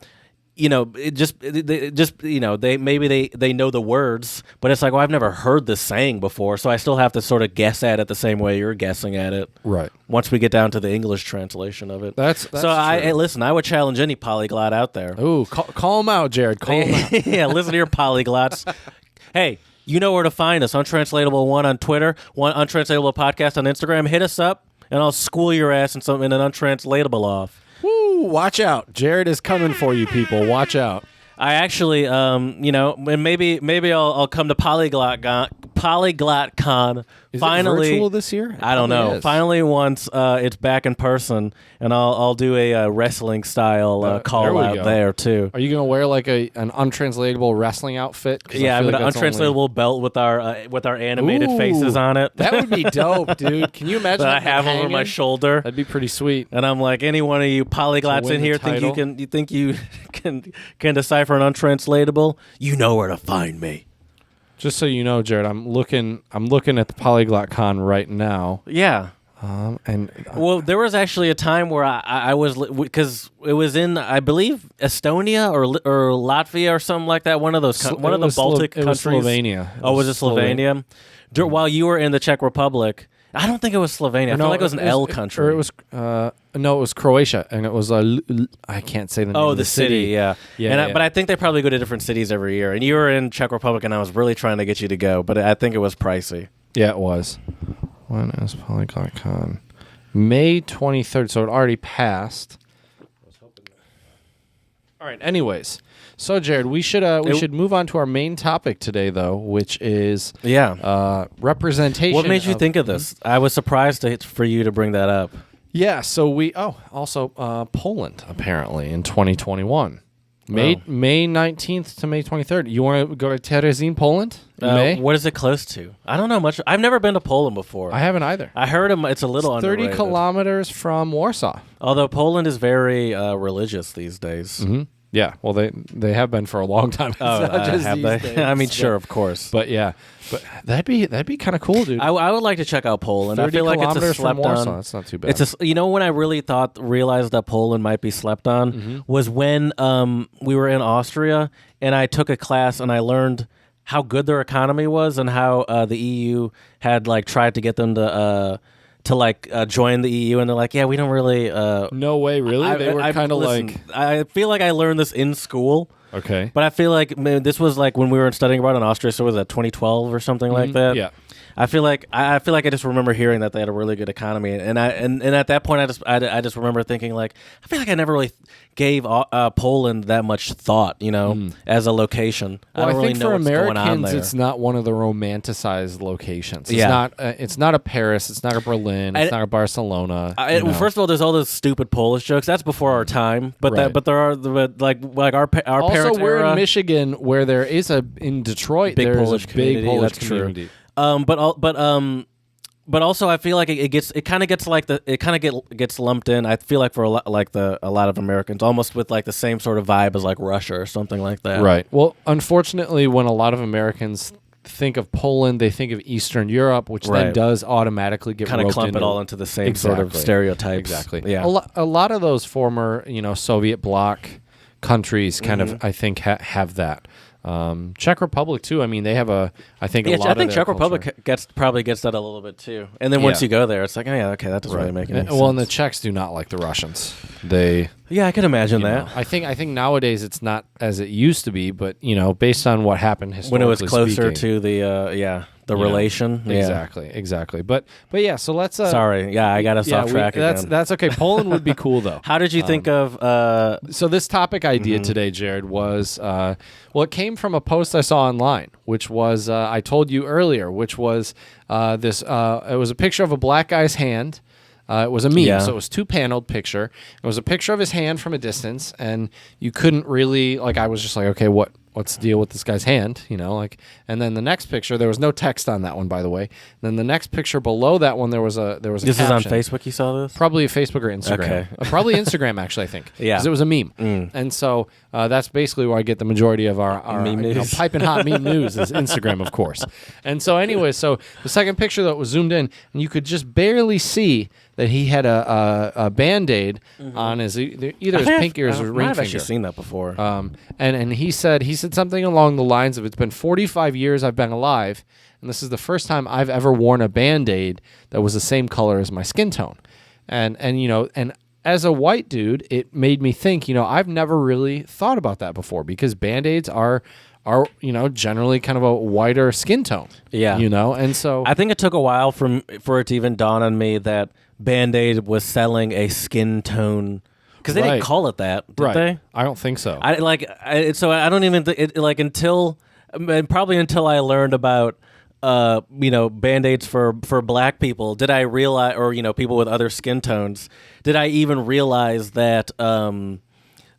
know the words, but it's like, well, I've never heard this saying before, so I still have to sort of guess at it the same way you're guessing at it.
Right.
Once we get down to the English translation of it.
That's
so
true.
Listen, I would challenge any polyglot out there.
Ooh, call them out, Jared. Call them out.
Yeah, listen to your polyglots. Hey, you know where to find us. Untranslatable1 on Twitter, Untranslatable Podcast on Instagram. Hit us up, and I'll school your ass in an untranslatable off.
Woo! Watch out. Jared is coming for you, people. Watch out.
I actually, and maybe I'll come to PolyglotCon.
Is
Finally,
it virtual this year?
I don't know.
Is.
Finally, once it's back in person, and I'll do a wrestling style call out there too.
Are you gonna wear like an untranslatable wrestling outfit?
Yeah, I'm an untranslatable belt with our animated faces on it.
That would be dope, dude. Can you imagine?
That I have over my shoulder.
That'd be pretty sweet.
And I'm like, any one of you polyglots in here think you can decipher an untranslatable? You know where to find me.
Just so you know, Jared, I'm looking at the Polyglot Con right now.
Yeah.
Well,
there was actually a time where I was, because it was in, I believe, Estonia or Latvia or something like that. One of those, one of the Baltic countries.
It was Slovenia.
Oh, was it Slovenia? While you were in the Czech Republic. I don't think it was Slovenia. I feel like it was an L country.
Or it was no, it was Croatia, and it was I can't say the name.
Oh,
of
the city, yeah. But I think they probably go to different cities every year. And you were in Czech Republic, and I was really trying to get you to go, but I think it was pricey.
Yeah, it was. When is Polyglot Con? May 23rd, so it already passed. All right. Anyways, so Jared, we should move on to our main topic today, though, which is representation.
What made you think of this? I was surprised for you to bring that up.
Yeah. So Poland apparently in 2021, May 19th to May 23rd. You want to go to Terezin, Poland? In May?
What is it close to? I don't know much. I've never been to Poland before.
I haven't either.
I heard it's a little underrated.
30 kilometers from Warsaw.
Although Poland is very religious these days.
Mm-hmm. Yeah, well, they have been for a long time.
Have they? Days, I mean, sure, of course.
But yeah, that'd be kind of cool, dude.
I would like to check out Poland. I feel like it's a slept on.
That's not too bad.
When I really realized that Poland might be slept on was when we were in Austria and I took a class and I learned how good their economy was and how the EU had tried to get them to join the EU, and they're like, yeah, we don't really.
No way, really? They were kind of like.
I feel like I learned this in school.
Okay.
But I feel like this was when we were studying abroad in Austria, so was that 2012 or something like that?
Yeah.
I feel like I just remember hearing that they had a really good economy, and at that point I just remember thinking like I feel like I never really gave Poland that much thought, as a location.
Well,
I don't really
think
know
for
what's going on
Americans,
there.
it's not one of the romanticized locations. It's
Yeah.
not. It's not a Paris. It's not a Berlin. It's not a Barcelona.
Well, first of all, there's all those stupid Polish jokes. That's before our time, but
Right.
but there are like our
also,
parents'
we're
era.
in Michigan, where there is in Detroit,
Big
there's
Polish
a big
community,
Polish
that's true.
community.
But also I feel like it kind of gets lumped in. I feel like for a lot of Americans, almost with like the same sort of vibe as like Russia or something like that.
Right. Well, unfortunately, when a lot of Americans think of Poland, they think of Eastern Europe, which then
Right.
does automatically get
Kind of
roped
clump
into
it all into the same sort of
Exactly.
stereotypes.
Exactly.
Yeah.
A lot of those former, Soviet bloc countries kind of, I think, have that. Czech Republic too. I mean, they have I think a lot
I
of
think
their
Czech Republic
culture.
probably gets that a little bit too. And then once
Yeah.
you go there, it's like, oh yeah, okay, that doesn't really make any sense.
Well, and the Czechs do not like the Russians. They
Yeah, I can imagine that.
I think nowadays it's not as it used to be, but based on what happened
When
historically
it was closer
speaking,
to the relation. Yeah.
Exactly. But yeah, so let's
Sorry, yeah, I got us off track again.
That's okay. Poland would be cool though.
How did you think of
So this topic idea today, Jared, was it came from a post I saw online, which was I told you earlier, which was this. It was a picture of a black guy's hand. It was a meme,
Yeah.
so it was two-paneled picture. It was a picture of his hand from a distance, and you couldn't really I was just like, okay, what's the deal with this guy's hand? And then the next picture, there was no text on that one, by the way. And then the next picture below that one, there was a
this is on
caption.
Facebook? You saw this?
Probably Facebook or Instagram.
Okay.
Probably Instagram, actually, I think.
Yeah.
Because it was a meme. And so that's basically where I get the majority of our
Meme news.
piping hot meme news is Instagram, of course. And so anyway, so the second picture, though, was zoomed in, and you could just barely see that he had a Band-Aid on his either his pinky or his ring
I've
finger.
actually seen that before.
And he said something along the lines of, it's been 45 years I've been alive, and this is the first time I've ever worn a Band-Aid that was the same color as my skin tone. And as a white dude, it made me think, I've never really thought about that before, because Band-Aids are generally kind of a whiter skin tone.
Yeah.
And so
I think it took a while for it to even dawn on me that Band-Aid was selling a skin tone, because they didn't call it that, did they?
I don't think so.
So I don't even until I learned about Band-Aids for black people, did I realize, or people with other skin tones, did I even realize that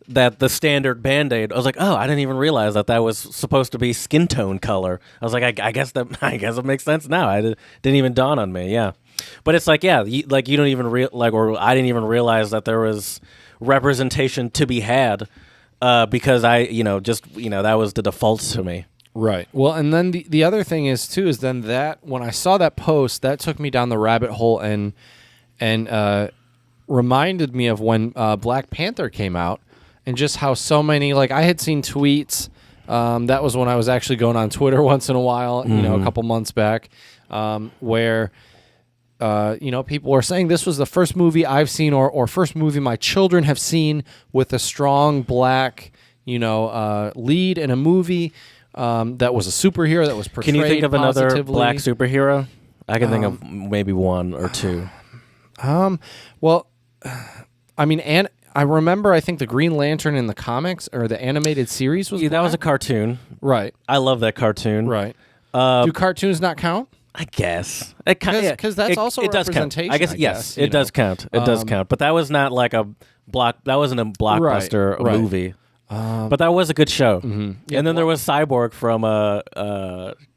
that the standard Band-Aid, I was like, oh, I didn't even realize that was supposed to be skin tone color. I was like, I guess it makes sense now. Didn't even dawn on me. Yeah. But it's like, yeah, you don't even or I didn't even realize that there was representation to be had, because that was the default to me.
Right. Well, and then the other thing is then that when I saw that post, that took me down the rabbit hole and reminded me of when Black Panther came out, and just how so many, I had seen tweets. That was when I was actually going on Twitter once in a while, a couple months back, where people were saying this was the first movie I've seen or first movie my children have seen with a strong black, lead in a movie that was a superhero that was portrayed
Can you think of another
positively.
black superhero? I can think of maybe one or two.
Well, I mean, I remember, I think the Green Lantern in the comics or the animated series was
that was a
black?
cartoon.
Right.
I love that cartoon.
Right. Do cartoons not count?
I guess it
Because that's also
it does count.
representation.
I guess yes, it does count. It does count. But that was not like a that wasn't a blockbuster
Right.
movie. But that was a good show. And then there was Cyborg from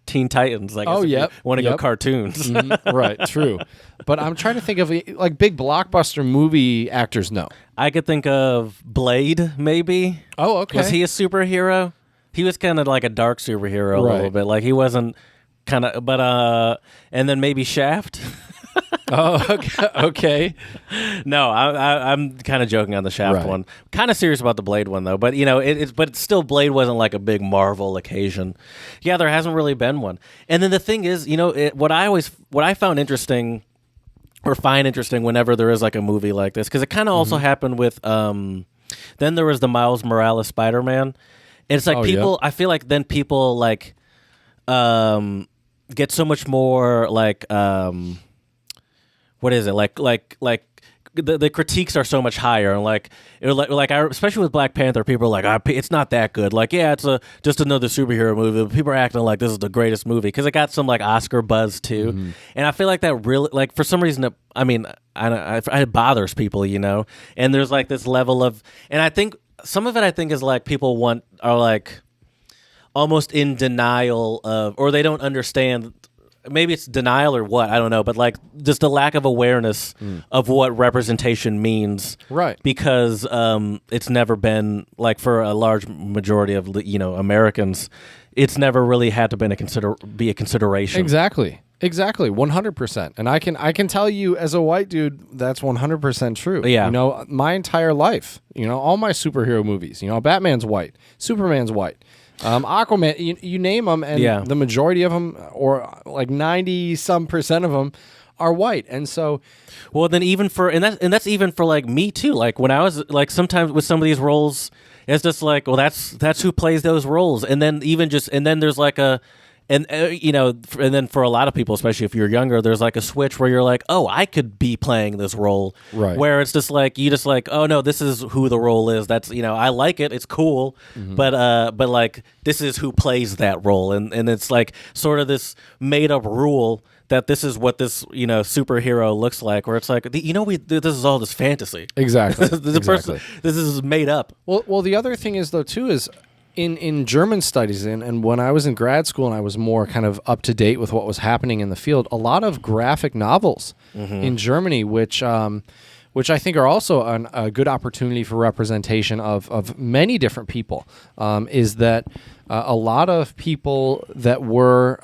Teen Titans. I guess
Oh, yep.
Want to go
Yep.
cartoons?
Right. True. But I'm trying to think of big blockbuster movie actors. No.
I could think of Blade, maybe.
Oh, okay.
Was he a superhero? He was kind of like a dark superhero a little
Right.
bit. Like he wasn't kind of, but and then maybe Shaft.
Oh, okay. Okay.
No, I'm kind of joking on the Shaft
Right.
one. Kind of serious about the Blade one though. But but still, Blade wasn't like a big Marvel occasion. Yeah, there hasn't really been one. And then the thing is, what I found interesting, or find interesting, whenever there is like a movie like this, because it kind of also happened with. Then there was the Miles Morales Spider-Man. And it's like
Oh,
people.
yep.
I feel like then people like. get so much more like what is it like the critiques are so much higher, and especially with Black Panther, people are like, it's not that good. Like, yeah, it's just another superhero movie. But people are acting like this is the greatest movie because it got some like Oscar buzz too, and I feel like that really, like, for some reason, it bothers people, And there's like this level of, and I think some of it, is like people are like almost in denial of, or they don't understand. Maybe it's denial or what, I don't know, but like just a lack of awareness of what representation means,
right?
Because it's never been, like, for a large majority of Americans, it's never really had to be a consideration.
Exactly, 100%. And I can tell you as a white dude, that's 100% true.
Yeah,
my entire life, all my superhero movies, Batman's white, Superman's white. Aquaman, you name them, and the majority of them, or like 90-some% of them, are white. And so,
well, then even that's even for like me too. Like when I was like, sometimes with some of these roles, it's just like, well, that's who plays those roles, and then there's like and then for a lot of people, especially if you're younger, there's like a switch where you're like, oh, I could be playing this role,
right?
Where it's just like oh no, this is who the role is. That's I like it, it's cool, but like this is who plays that role, and it's like sort of this made up rule that this is what this superhero looks like, where it's like this is all this fantasy.
Exactly.
Person, this is made up.
Well, the other thing is though too is, in German studies, and when I was in grad school and I was more kind of up to date with what was happening in the field, a lot of graphic novels in Germany, which I think are also a good opportunity for representation of many different people, is that a lot of people that were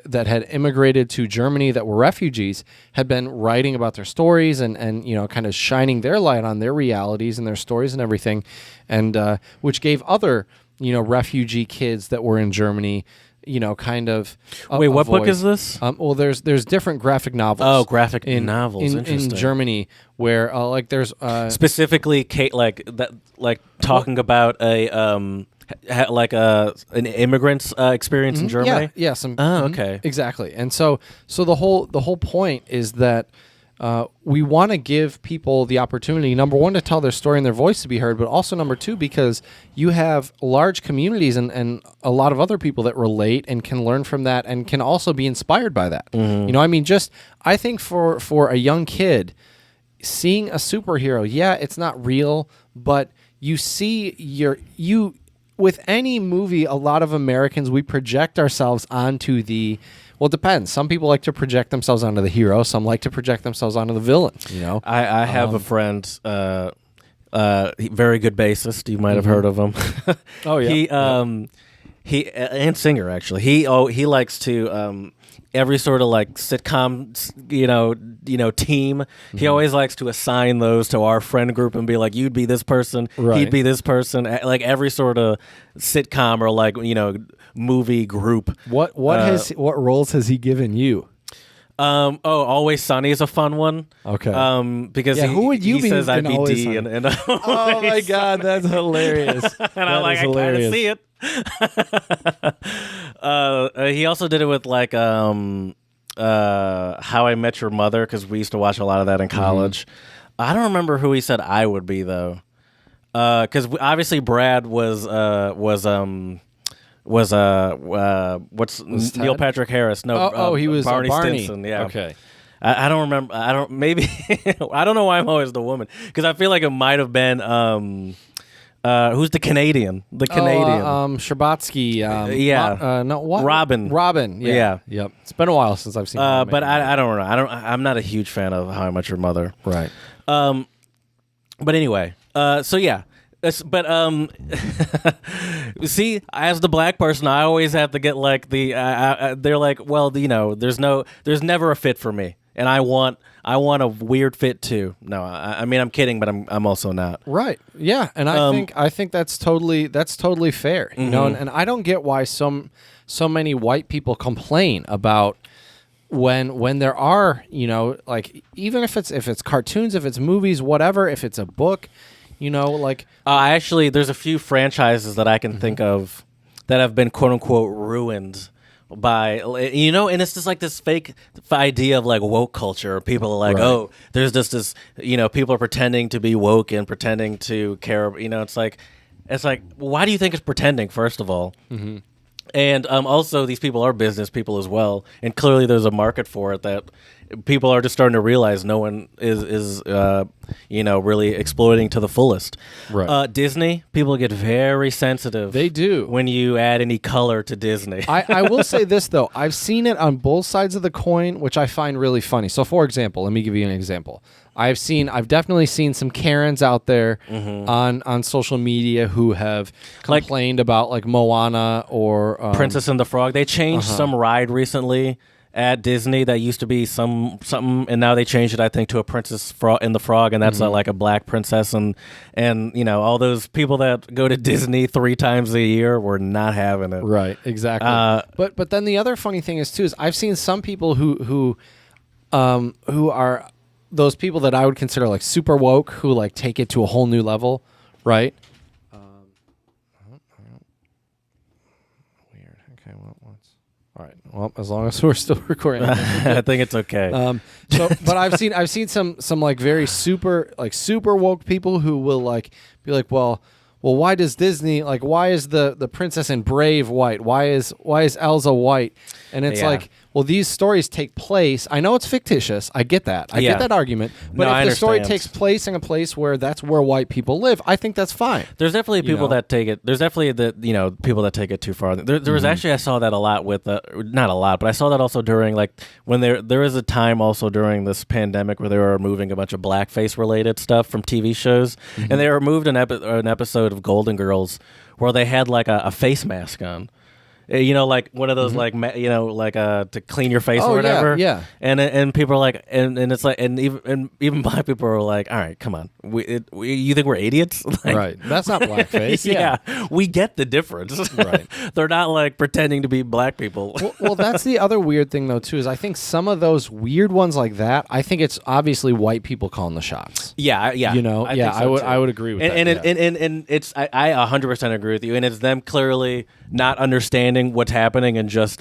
that had immigrated to Germany, that were refugees, had been writing about their stories and kind of shining their light on their realities and their stories and everything, and which gave other refugee kids that were in Germany kind of
wait, what book is this?
Well, there's different graphic novels.
Oh, graphic novels
in Germany, where like there's
specifically talking about an immigrant's experience in Germany.
Yeah.
Okay,
exactly. And so the whole point is that we want to give people the opportunity, number one, to tell their story and their voice to be heard, but also number two, because you have large communities and a lot of other people that relate and can learn from that and can also be inspired by that. I think for a young kid, seeing a superhero, it's not real, but you see with any movie, a lot of Americans, we project ourselves onto well, it depends. Some people like to project themselves onto the hero. Some like to project themselves onto the villain.
I have a friend, very good bassist. You might have heard of him.
Oh yeah.
He and singer actually. He likes to every sort of like sitcom team. He always likes to assign those to our friend group and be like, you'd be this person,
right.
He'd be this person. Like every sort of sitcom or like movie group.
What roles has he given you?
Always Sunny is a fun one.
Okay.
Because
who would you
he
be
says I'd be
Always
D
Sunny?
and
oh my God, that's hilarious.
And I'm like, I kind of see it. He also did it with like How I Met Your Mother, because we used to watch a lot of that in college. I don't remember who he said I would be though, because obviously Brad was Neil Patrick Harris? No,
he was
Barney
Barney.
Stinson. Yeah,
okay.
I don't remember. I don't. Maybe I don't know why I'm always the woman, because I feel like it might have been who's the Canadian? The Canadian.
Sherbatsky.
Yeah.
What?
Robin.
Yeah. Yep. It's been a while since I've seen.
But I don't know. I'm not a huge fan of How I Met Your Mother.
Right.
But anyway. So yeah. But see, as the black person, I always have to get like they're like, well, there's never a fit for me, and I want a weird fit too. No, I mean I'm kidding, but I'm also not.
Right. Yeah, and I think that's totally fair. You know, and I don't get why so many white people complain about when there are, like, even if it's cartoons, if it's movies, whatever, if it's a book.
Actually, there's a few franchises that I can think of that have been quote unquote ruined by, and it's just like this fake idea of like woke culture. People are like,
Right.
oh, there's just this, people are pretending to be woke and pretending to care. It's like, why do you think it's pretending? First of all, and also these people are business people as well, and clearly there's a market for it that people are just starting to realize no one is really exploiting to the fullest.
Right.
Disney, people get very sensitive.
They do.
When you add any color to Disney.
I will say this, though. I've seen it on both sides of the coin, which I find really funny. So, for example, let me give you an example. I've definitely seen some Karens out there on social media who have complained about like Moana or
Princess and the Frog. They changed some ride recently at Disney that used to be something, and now they changed it, I think, to a Princess and the Frog, and that's like a black princess, and all those people that go to Disney 3 times a year were not having it.
Right, exactly. But then the other funny thing is I've seen some people who are those people that I would consider like super woke, who like take it to a whole new level, right? Weird. Okay, well, all right. Well, as long as we're still recording,
I think it's okay.
But I've seen some like very super woke people who will like be like, well, why does Disney, like, why is the princess in Brave white? Why is Elsa white? And it's like, well, these stories take place. I know it's fictitious. I get that. I get that argument. But if the story takes place in a place where that's where white people live, I think that's fine.
There's definitely people that take it. There's definitely people that take it too far. There was actually, I saw that a lot with not a lot, but I saw that also during like when there was a time also during this pandemic where they were removing a bunch of blackface related stuff from TV shows, and they removed an episode of Golden Girls where they had like a face mask on. Like one of those to clean your face or whatever.
Yeah.
And people are like, and it's like, and even black people are like, all right, come on, you think we're idiots? Like,
right. That's not blackface.
Yeah, we get the difference.
Right.
They're not like pretending to be black people.
Well, that's the other weird thing though too, is I think some of those weird ones like that, I think it's obviously white people calling the shots.
Yeah.
I would agree with that.
And it's I 100% agree with you. And it's them clearly not understanding what's happening and just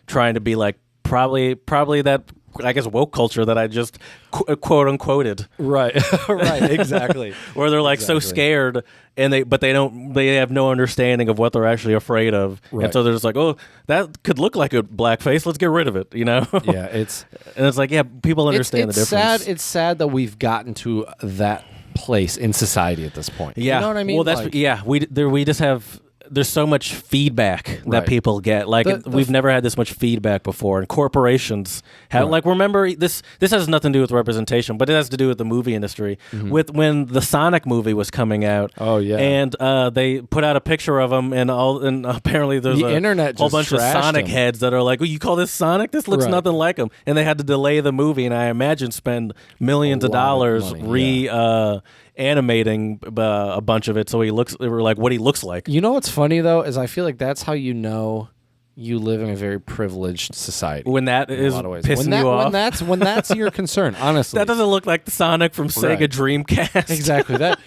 trying to be like probably that, I guess, woke culture that I just quote unquoted.
Right. Right, exactly.
Where they're like so scared and they have no understanding of what they're actually afraid of.
Right.
And so they're just like, oh, that could look like a blackface, let's get rid of it,
Yeah,
and it's like, yeah, people understand the difference.
It's sad that we've gotten to that place in society at this point.
Yeah.
You know what I mean?
Well, that's we just have. There's so much feedback that people get. Like we've never had this much feedback before. And corporations have remember this has nothing to do with representation, but it has to do with the movie industry. With when the Sonic movie was coming out.
Oh yeah.
And they put out a picture of him and apparently there's
the internet
whole bunch of Sonic heads that are like, "Oh, you call this Sonic? This looks nothing like him." And they had to delay the movie, and I imagine spend millions of dollars animating a bunch of it so he looks like what he looks like.
You know what's funny though is I feel like that's how you know you live in a very privileged society.
When that is pissing you off.
When that's your concern, honestly.
That doesn't look like the Sonic from Sega Dreamcast.
Exactly. That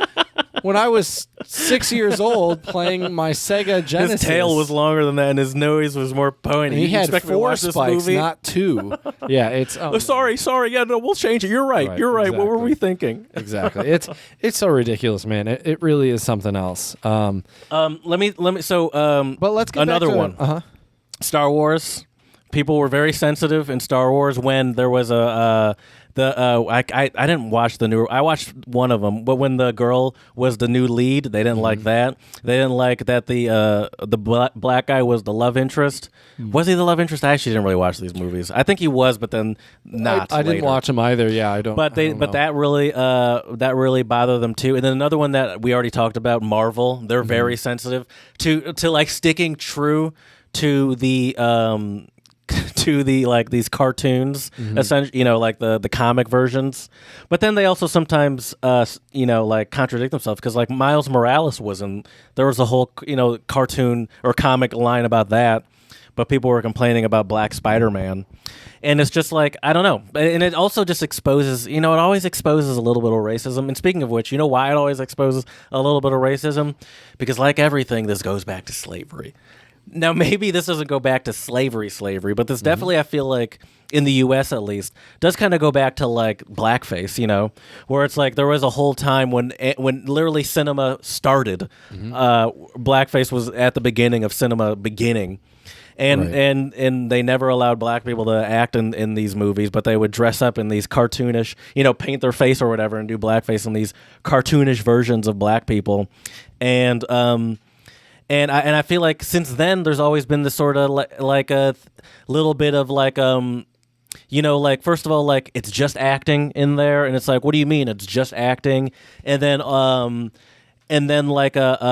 when I was 6 years old playing my Sega Genesis,
his tail was longer than that, and his nose was more pointy.
He had 4 spikes, not 2. Yeah, it's.
Sorry. Yeah, no, we'll change it. You're right. You're right. Exactly. What were we thinking?
Exactly. It's so ridiculous, man. It really is something else.
Let me. But let's get another
back to
one. Star Wars. People were very sensitive in Star Wars when there was I didn't watch the new. I watched one of them, but when the girl was the new lead, they didn't like that. They didn't like that the black guy was the love interest. Was he the love interest? I actually didn't really watch these movies. I think he was, but then not.
I didn't watch them either. Yeah, I don't.
But that really bothered them too. And then another one that we already talked about, Marvel. They're very sensitive to like sticking true to the like these cartoons, essentially, like the comic versions. But then they also sometimes like contradict themselves, because like Miles Morales there was a whole cartoon or comic line about that, but people were complaining about Black Spider-Man. And it's just like, I don't know. And it also just exposes, it always exposes a little bit of racism. And speaking of which, you know why it always exposes a little bit of racism? Because like everything, this goes back to slavery. Now, maybe this doesn't go back to slavery, but this definitely, I feel like, in the U.S. at least, does kind of go back to like blackface, where it's like there was a whole time when literally cinema started. Blackface was at the beginning of cinema beginning. And they never allowed black people to act in these movies, but they would dress up in these cartoonish, paint their face or whatever and do blackface in these cartoonish versions of black people. And I feel like since then there's always been this sort of like a little bit of like like first of all like it's just acting in there, and it's like, what do you mean it's just acting? And then like just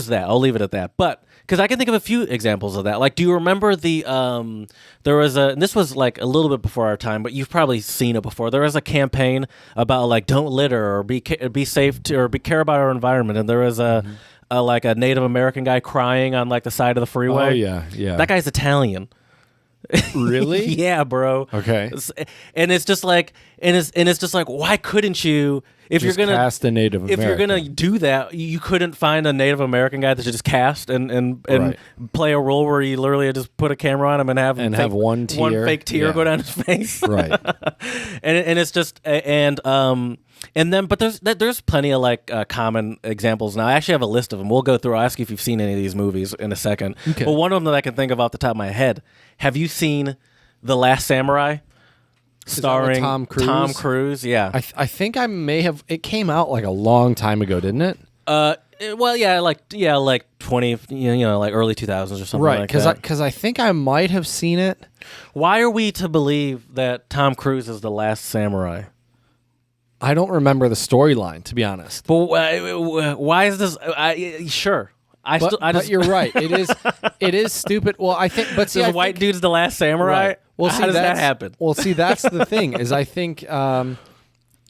that. I'll leave it at that. But because I can think of a few examples of that. Like, do you remember there was and this was like a little bit before our time, but you've probably seen it before. There was a campaign about like don't litter or be safe or care about our environment, and there was a Native American guy crying on like the side of the freeway.
Oh yeah.
That guy's Italian.
Really?
Yeah, bro.
Okay.
And it's just like, why couldn't you? If
just
you're gonna
cast a Native American.
If you're gonna do that, you couldn't find a Native American guy that should just cast and
Right.
play a role where you literally just put a camera on him and have
one
fake tear go down his face.
Right.
and it's just and then but there's plenty of like common examples. Now I actually have a list of them. We'll go through. I'll ask you if you've seen any of these movies in a second.
Okay.
But one of them that I can think of off the top of my head. Have you seen The Last Samurai? Starring
Tom Cruise?
Tom Cruise, yeah.
I think I may have. It came out like a long time ago, didn't it?
Like 20, like early 2000s or something
Right,
like that.
because I think I might have seen it.
Why are we to believe that Tom Cruise is the last samurai?
I don't remember the storyline, to be honest.
But why is this? Sure.
But you're right. It is stupid. Well, I think, but see,
this white dude's the last samurai.
Right. Well,
how does that happen?
Well, see, that's the thing. Is I think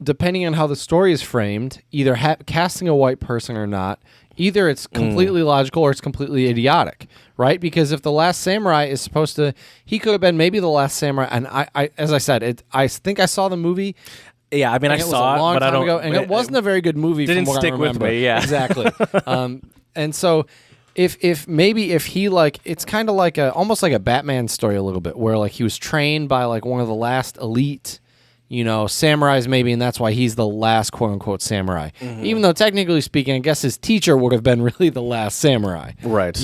depending on how the story is framed, either casting a white person or not, either it's completely logical or it's completely idiotic, right? Because if the last samurai is supposed to, he could have been maybe the last samurai. And I as I said, I think I saw the movie.
Yeah, I mean, I saw it, but I don't.
Ago, and it wasn't a very good movie.
Didn't
from what
stick
I
with
remember.
me. Yeah,
exactly. And so, if he like, it's kind of like almost like a Batman story a little bit, where like he was trained by like one of the last elite, samurais maybe, and that's why he's the last quote unquote samurai. Mm-hmm. Even though technically speaking, I guess his teacher would have been really the last samurai.
Right.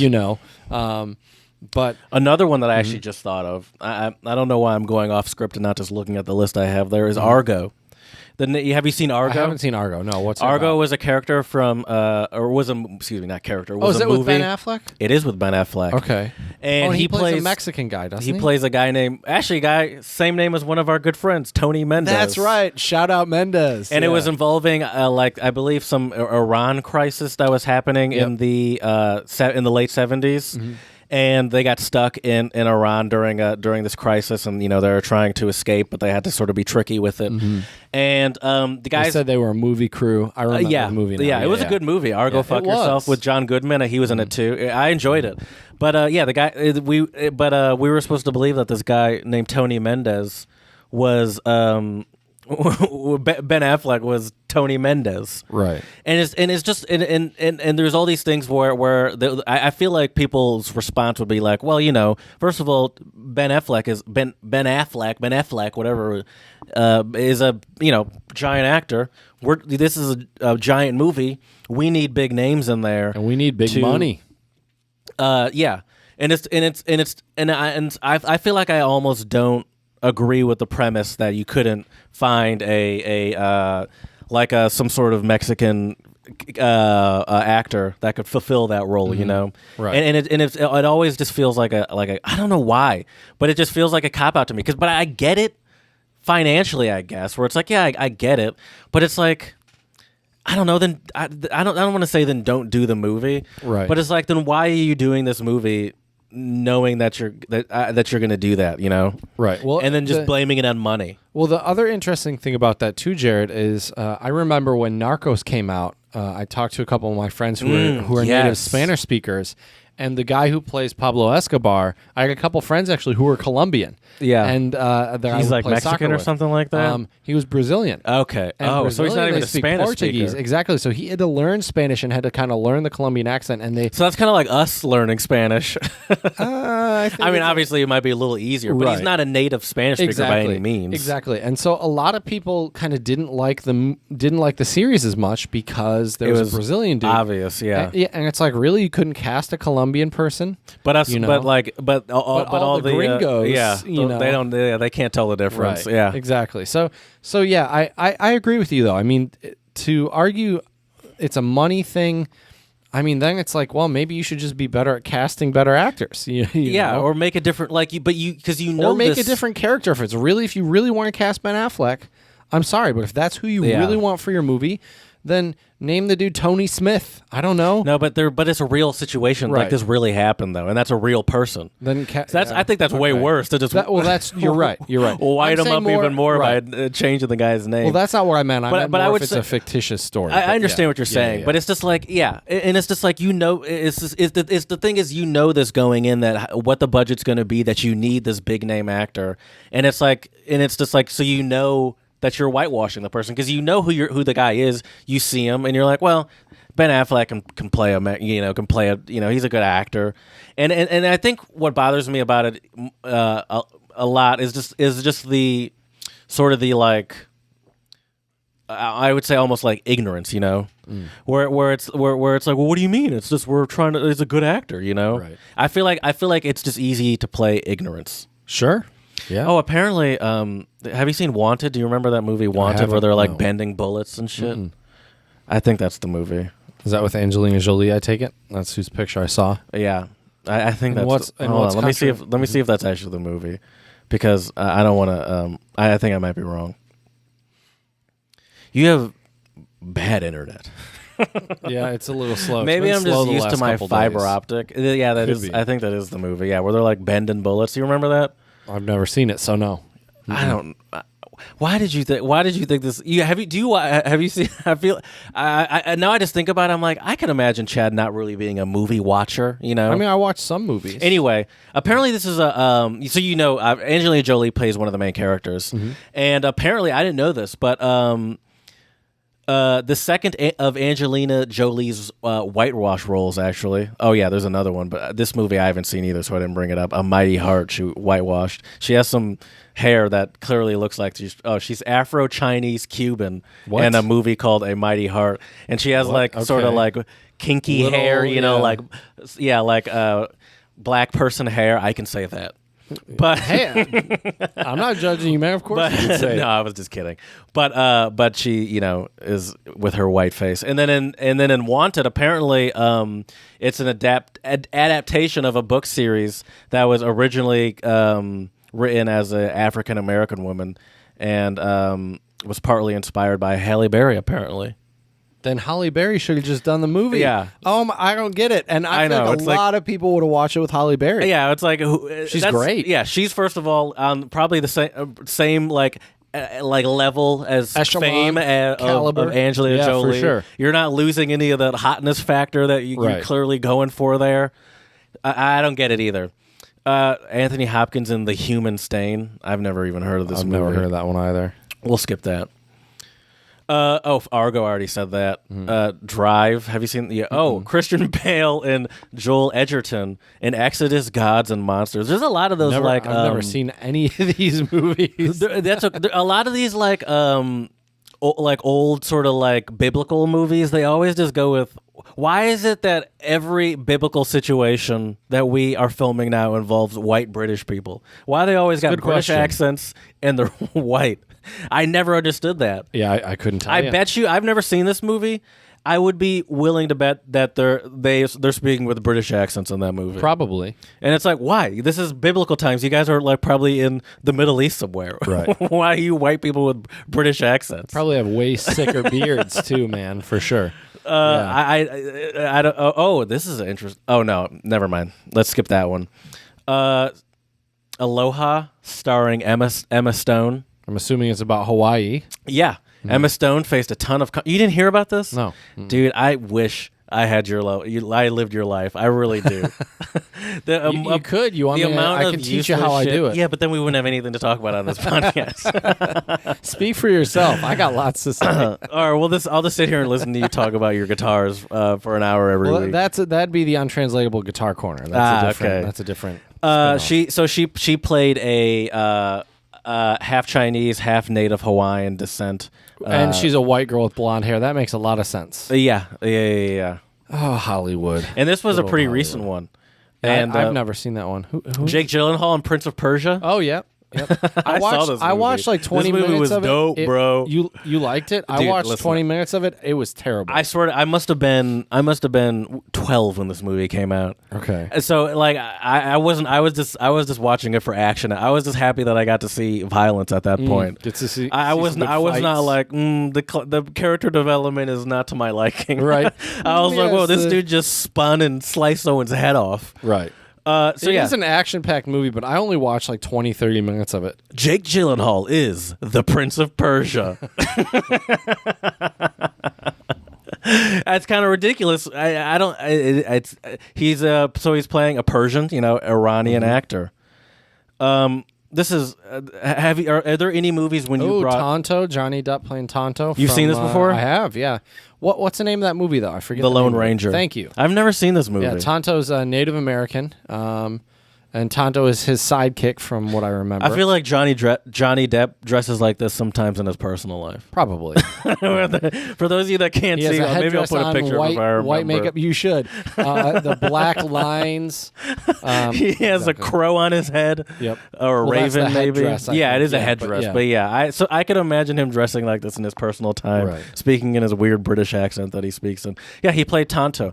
But
another one that I actually just thought of. I don't know why I'm going off script and not just looking at the list I have. There is Argo. Have you seen Argo?
I haven't seen Argo. No, what's
Argo? Was a character from, not character. Was
is it
a movie.
with Ben Affleck?
It is with Ben Affleck.
Okay,
and
he plays a Mexican guy, doesn't he?
He plays a guy named same name as one of our good friends, Tony Mendez.
That's right. Shout out Mendez.
And it was involving I believe some Iran crisis that was happening in the late 70s. Mm-hmm. And they got stuck in Iran during this crisis, and they were trying to escape, but they had to sort of be tricky with it. Mm-hmm. And the guys
said they were a movie crew. I remember the movie.
Now. It was a good movie. Argo, Fuck Yourself with John Goodman. He was in it too. I enjoyed it. But the guy we were supposed to believe that this guy named Tony Mendez was Ben Affleck was Tony Mendez,
right?
And it's just and there's all these things where I feel like people's response would be like, well, first of all, Ben Affleck, whatever, is a giant actor. This is a giant movie. We need big names in there,
and we need big money.
Yeah, and I feel like I almost don't agree with the premise that you couldn't find some sort of Mexican actor that could fulfill that role,
right?
And it always just feels like a I don't know why, but it just feels like a cop out to me. But I get it financially, I guess, where it's like, yeah, I get it, but it's like, I don't know. Then I don't want to say then don't do the movie,
right?
But it's like, then why are you doing this movie knowing that you're going to do that,
right? Well,
and then just blaming it on money.
Well, the other interesting thing about that too, Jared, is I remember when Narcos came out. I talked to a couple of my friends who are native Spanish speakers, And the guy who plays Pablo Escobar, I had a couple friends actually who were Colombian.
Yeah.
And
he's like Mexican or something like that?
He was Brazilian.
Okay.
And
so he's not even a Spanish
Portuguese.
speaker.
Exactly. So he had to learn Spanish and had to kind of learn the Colombian accent. And they.
So that's kind of like us learning Spanish.
I
mean, obviously it might be a little easier, but he's not a native Spanish speaker by any means.
Exactly. And so a lot of people kind of didn't like the series as much because there was a Brazilian dude.
Obvious, yeah.
And it's like, really, you couldn't cast a Colombian person?
But us,
you know?
but all the
gringos,
they can't tell the difference.
Right.
Yeah,
exactly. So yeah, I agree with you though. I mean, to argue it's a money thing, I mean, then it's like, well, maybe you should just be better at casting better actors. You know?
Or make a different
or make a different character. If you really want to cast Ben Affleck, I'm sorry, but if that's who you really want for your movie, then name the dude Tony Smith. I don't know.
No, but it's a real situation.
Right.
Like this really happened though, and that's a real person.
Then
I think that's way worse to just.
You're right. You're right.
White him up even more by changing the guy's name.
Well, that's not what I meant. I would
say
it's a fictitious story.
I understand what you're saying, but it's just like and it's just like it's the thing is this going in that what the budget's going to be, that you need this big name actor, and it's just like so that you're whitewashing the person because who the guy is. You see him and you're like, well, Ben Affleck can play he's a good actor, and I think what bothers me about it a lot is just the sort of the like I would say almost like ignorance, where it's like, well, what do you mean? It's just it's a good actor,
Right.
I feel like it's just easy to play ignorance.
Sure. Yeah.
Oh, apparently, have you seen Wanted? Do you remember that movie Wanted where they're like bending bullets and shit? Mm-mm. I think that's the movie.
Is that with Angelina Jolie? I take it. That's whose picture I saw.
Yeah, I think that's.
Let
me see if that's actually the movie, because I don't want to. I think I might be wrong. You have bad internet.
Yeah, it's a little slow.
Maybe I'm just used to my fiber optic. Yeah, that is. I think that is the movie. Yeah, where they're like bending bullets. Do you remember that?
I've never seen it, so no.
I don't. Why did you think this? Have you seen? I feel. Now I just think about it. I'm like, I can imagine Chad not really being a movie watcher. I
mean, I watch some movies.
Anyway, apparently this is a. So Angelina Jolie plays one of the main characters, and apparently I didn't know this, but the second of Angelina Jolie's whitewash roles, actually. Oh yeah, there's another one, but this movie I haven't seen either, so I didn't bring it up. A Mighty Heart, she whitewashed. She has some hair that clearly looks like she's Afro-Chinese Cuban in a movie called A Mighty Heart, and she has sort of like kinky hair, like black person hair. I can say that. But
hey, I'm not judging you, man. Of course, you can say.
No, I was just kidding. But she, is with her white face, and then in Wanted, apparently, it's an adaptation of a book series that was originally written as an African American woman, and was partly inspired by Halle Berry, apparently.
Then Halle Berry should have just done the movie.
Yeah.
I don't get it. And I think a lot of people would have watched it with Halle Berry.
Yeah, it's like
she's great.
Yeah, she's first of all probably the same like level as
Echelon,
fame of Angelina Jolie.
For sure.
You're not losing any of the hotness factor that you're clearly going for there. I don't get it either. Anthony Hopkins in The Human Stain. I've never even heard of this movie.
I've never heard of that one either.
We'll skip that. Argo, I already said that. Drive, have you seen? Yeah. Christian Bale and Joel Edgerton in Exodus, Gods and Monsters. There's a lot of those
I've never seen any of these movies.
A lot of these like old sort of like biblical movies. They always just go with. Why is it that every biblical situation that we are filming now involves white British people? Why they always got British accents and they're white? I never understood that.
Yeah, I couldn't tell you.
I bet you, I've never seen this movie. I would be willing to bet that they're speaking with British accents in that movie.
Probably.
And it's like, why? This is biblical times. You guys are like probably in the Middle East somewhere.
Right.
Why are you white people with British accents?
Probably have way sicker beards too, man, for sure.
I don't. This is an interest. Oh no, never mind. Let's skip that one. Aloha, starring Emma Stone.
I'm assuming it's about Hawaii.
Yeah. Emma Stone faced a ton of... You didn't hear about this?
No.
Dude, I wish I had your I lived your life. I really do.
You could. You want me to, I can teach you how I do it.
Yeah, but then we wouldn't have anything to talk about on this podcast.
Speak for yourself. I got lots to say.
All right, well, I'll just sit here and listen to you talk about your guitars for an hour every week.
That'd be the untranslatable guitar corner. That's a different.
She played a half Chinese, half native Hawaiian descent.
And she's a white girl with blonde hair. That makes a lot of sense.
Yeah.
Oh, Hollywood.
And this was a pretty recent one. And
I've never seen that one. Who?
Jake Gyllenhaal in Prince of Persia.
Oh, yeah. Yep.
I saw this movie.
I watched like 20 minutes
was
of it.
dope, bro.
You liked it?
Dude,
I watched
listen.
20 minutes of it. It was terrible.
I swear, I must have been 12 when this movie came out.
Okay.
So like I wasn't. I was just watching it for action. I was just happy that I got to see violence at that point.
Get to see.
I was not like the character development is not to my liking.
Right.
I was like, whoa, this dude just spun and sliced someone's head off.
Right. It is an action-packed movie, but I only watched like 20, 30 minutes of it.
Jake Gyllenhaal is the Prince of Persia. That's kind of ridiculous. I don't. He's playing a Persian, Iranian actor. This is. Are there any movies when you brought
Tonto? Johnny Depp playing Tonto.
You've seen this before?
I have. Yeah. What's the name of that movie though? I forget.
The Lone Ranger.
Thank you.
I've never seen this movie.
Yeah, Tonto's Native American, and Tonto is his sidekick from what I remember.
I feel like Johnny Depp dresses like this sometimes in his personal life.
Probably.
For those of you that can't see, maybe I'll put a picture of it.
White makeup. You should. The black lines.
He has a crow on his head.
Yep.
Or a raven, maybe. Yeah, it is a headdress. But I could imagine him dressing like this in his personal time, speaking in his weird British accent that he speaks in. Yeah, he played Tonto.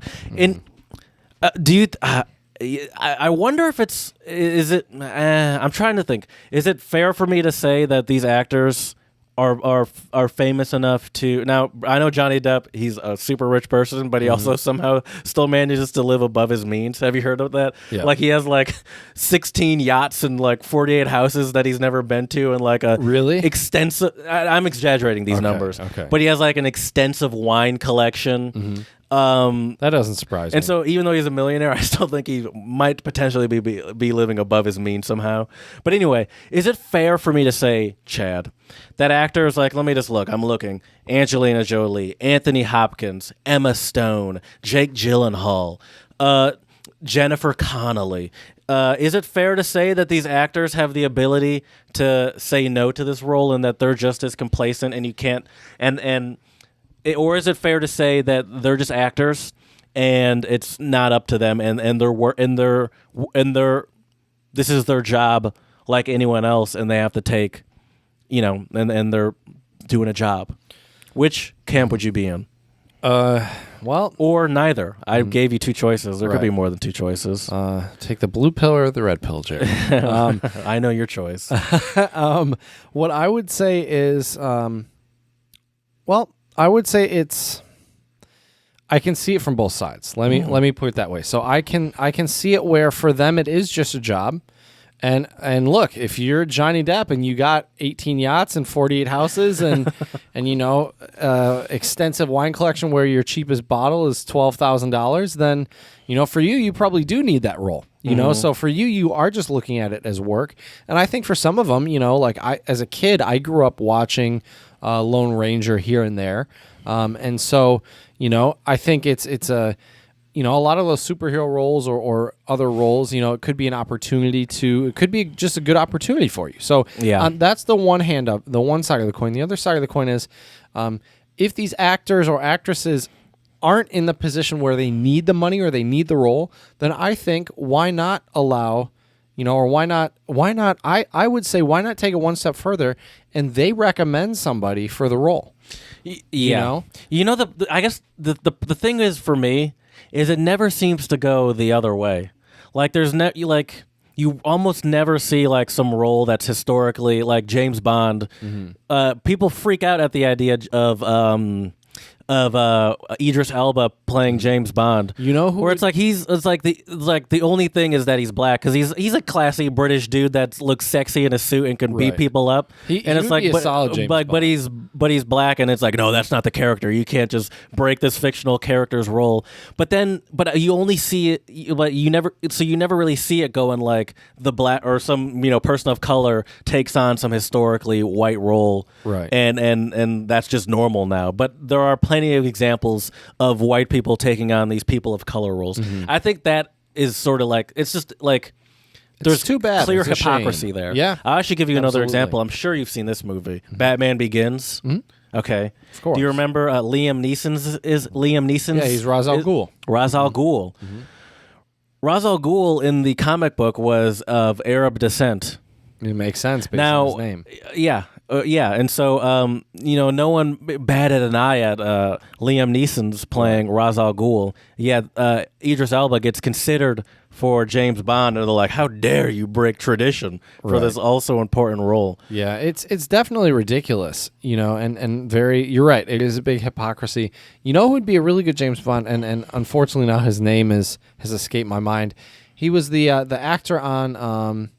I wonder if I'm trying to think. Is it fair for me to say that these actors are famous enough to... Now, I know Johnny Depp, he's a super rich person, but he also somehow still manages to live above his means. Have you heard of that?
Yeah.
Like, he has like 16 yachts and like 48 houses that he's never been to, and like a
really
extensive... I'm exaggerating these numbers.
Okay.
But he has like an extensive wine collection.
Mm-hmm. That doesn't surprise me.
And so even though he's a millionaire, I still think he might potentially be living above his means somehow. But anyway, is it fair for me to say, Chad, that actors like, let me just look, I'm looking, Angelina Jolie, Anthony Hopkins, Emma Stone, Jake Gyllenhaal, Jennifer Connelly, is it fair to say that these actors have the ability to say no to this role and that they're just as complacent and you can't... Or is it fair to say that they're just actors and it's not up to them and this is their job like anyone else and they have to take, and they're doing a job? Which camp would you be in?
Well,
or neither. I gave you two choices. There could be more than two choices.
Take the blue pill or the red pill, Jerry.
I know your choice.
What I would say is, I would say I can see it from both sides. Let me put it that way. So I can see it where for them it is just a job. And look, if you're Johnny Depp and you got 18 yachts and 48 houses and extensive wine collection where your cheapest bottle is $12,000, then for you probably do need that role. So for you are just looking at it as work. And I think for some of them, like as a kid, I grew up watching Lone Ranger here and there, and so I think it's a a lot of those superhero roles or other roles, it could be it could be just a good opportunity for you. So that's the one side of the coin. The other side of the coin is if these actors or actresses aren't in the position where they need the money or they need the role, then I think why not allow, or why not, I would say why not take it one step further and they recommend somebody for the role.
I guess the thing is for me is it never seems to go the other way. Like there's you almost never see like some role that's historically like James Bond. People freak out at the idea of Idris Elba playing James Bond.
You know who?
Where it's like the only thing is that he's black because he's a classy British dude that looks sexy in a suit and can beat
Right.
people up.
He
and it's
would
like,
be a
but,
solid James
but
Bond.
he's black, and it's like, no, that's not the character. You can't just break this fictional character's role. But you only see it, but you never really see it going like the black or some person of color takes on some historically white role,
Right.
And that's just normal now. But there are plenty of examples of white people taking on these people of color roles. I think that is sort of like it's just like there's
too bad.
clear
It's a
hypocrisy
shame.
there.
Yeah.
I should give you another
Absolutely.
example. I'm sure you've seen this movie, Batman Begins. Okay,
Of course.
Do you remember Liam Neeson's?
Yeah, he's Ra's al Ghul.
Ra's al Ghul. Ra's al Ghul in the comic book was of Arab descent.
It makes sense based
Now,
on his name.
yeah, and so no one batted an eye at Liam Neeson's playing Ra's al Ghul. Yeah, Idris Elba gets considered for James Bond, and they're like, "How dare you break tradition for this also important role?"
Yeah, it's definitely ridiculous, and very. You're right. It is a big hypocrisy. You know who would be a really good James Bond, and unfortunately now his name has escaped my mind. He was the actor on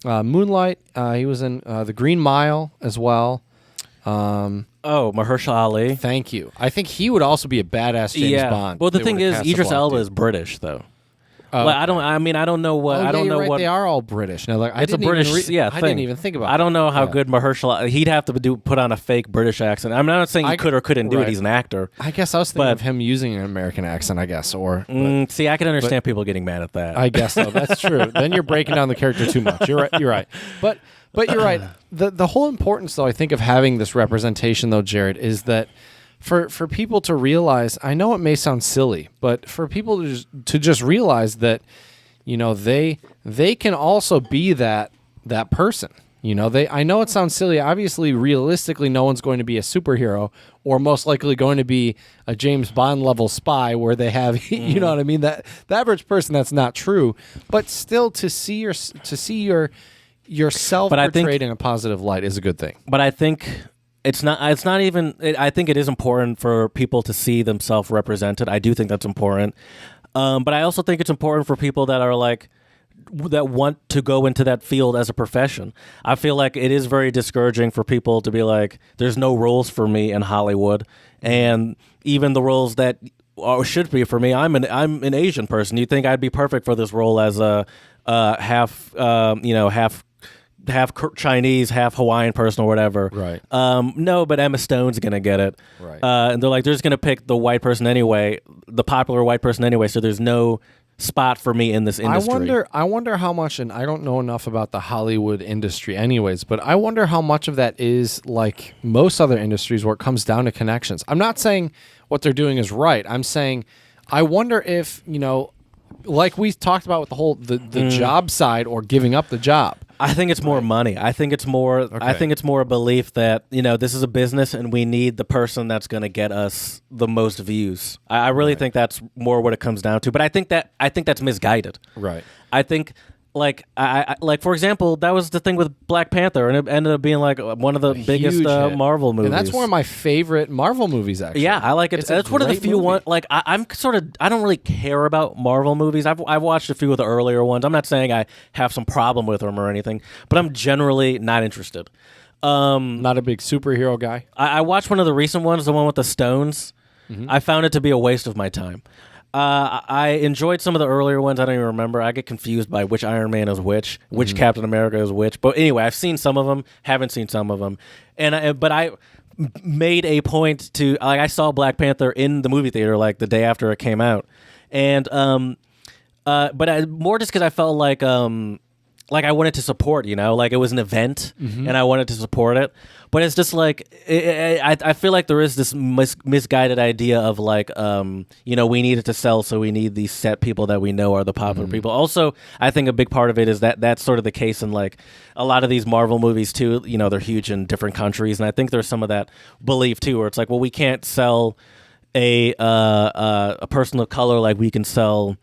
Moonlight. He was in The Green Mile as well.
Mahershala Ali.
Thank you. I think he would also be a badass James Bond.
Well, the
They
thing
would've
is,
cast a
Idris
black
Elba
dude.
is British, though.
Oh,
Like, I don't know what. I don't know
right.
what.
They are all British. Now, like,
It's a British,
I
thing.
didn't even think about.
I don't know how
that.
good Mahershala. He'd have to put on a fake British accent. I'm not saying he could or couldn't do it.
right.
He's an actor.
I guess I was thinking
But-
of him using an American accent. I guess, or
See, I can understand people getting mad at that.
I guess so. That's true. Then you're breaking down the character too much. You're right. You're right. But you're right. The whole importance, though, I think, of having this representation, though, Jared, is that for people to realize. I know it may sound silly, but for people to just realize that, they can also be that person. I know it sounds silly. Obviously, realistically, no one's going to be a superhero or most likely going to be a James Bond level spy where they have, you know what I mean? That the average person, that's not true. But still, to see yourself
But I think-
portrayed in a positive light is a good thing.
But I think it's not. It's not even. I think it is important for people to see themselves represented. I do think that's important. But I also think it's important for people that are like that want to go into that field as a profession. I feel like it is very discouraging for people to be like, "There's no roles for me in Hollywood," and even the roles that should be for me. I'm an Asian person. You think I'd be perfect for this role as a half Chinese, half Hawaiian person or whatever.
Right.
No, but Emma Stone's going to get it.
Right.
And they're like, they're just going to pick the white person anyway, the popular white person anyway, so there's no spot for me in this industry.
I wonder how much, and I don't know enough about the Hollywood industry anyways, but I wonder how much of that is like most other industries where it comes down to connections. I'm not saying what they're doing is right. I'm saying I wonder if, like we talked about with the whole the job side or giving up the job.
I think it's more money. I think it's more. I think it's more a belief that this is a business and we need the person that's going to get us the most views. I really think that's more what it comes down to. But I think that's misguided.
Right.
I think I for example, that was the thing with Black Panther, and it ended up being like one of the biggest
Huge hit.
Marvel movies.
And that's one of my favorite Marvel movies, actually.
Yeah, I like it.
It's a
That's one of the
great
few
movie.
ones. Like I don't really care about Marvel movies. I've watched a few of the earlier ones. I'm not saying I have some problem with them or anything, but I'm generally not interested.
Not a big superhero guy.
I watched one of the recent ones, the one with the stones. I found it to be a waste of my time. I enjoyed some of the earlier ones. I don't even remember. I get confused by which Iron Man is which Captain America is which. But anyway, I've seen some of them, haven't seen some of them. But I made a point to, like, I saw Black Panther in the movie theater like the day after it came out. And but more just because I felt like I wanted to support, like it was an event and I wanted to support it. But it's just like, I feel like there is this misguided idea of like, we needed to sell, so we need these set people that we know are the popular people. Also, I think a big part of it is that that's sort of the case in like a lot of these Marvel movies too. They're huge in different countries. And I think there's some of that belief too, where it's like, well, we can't sell a person of color like we can sell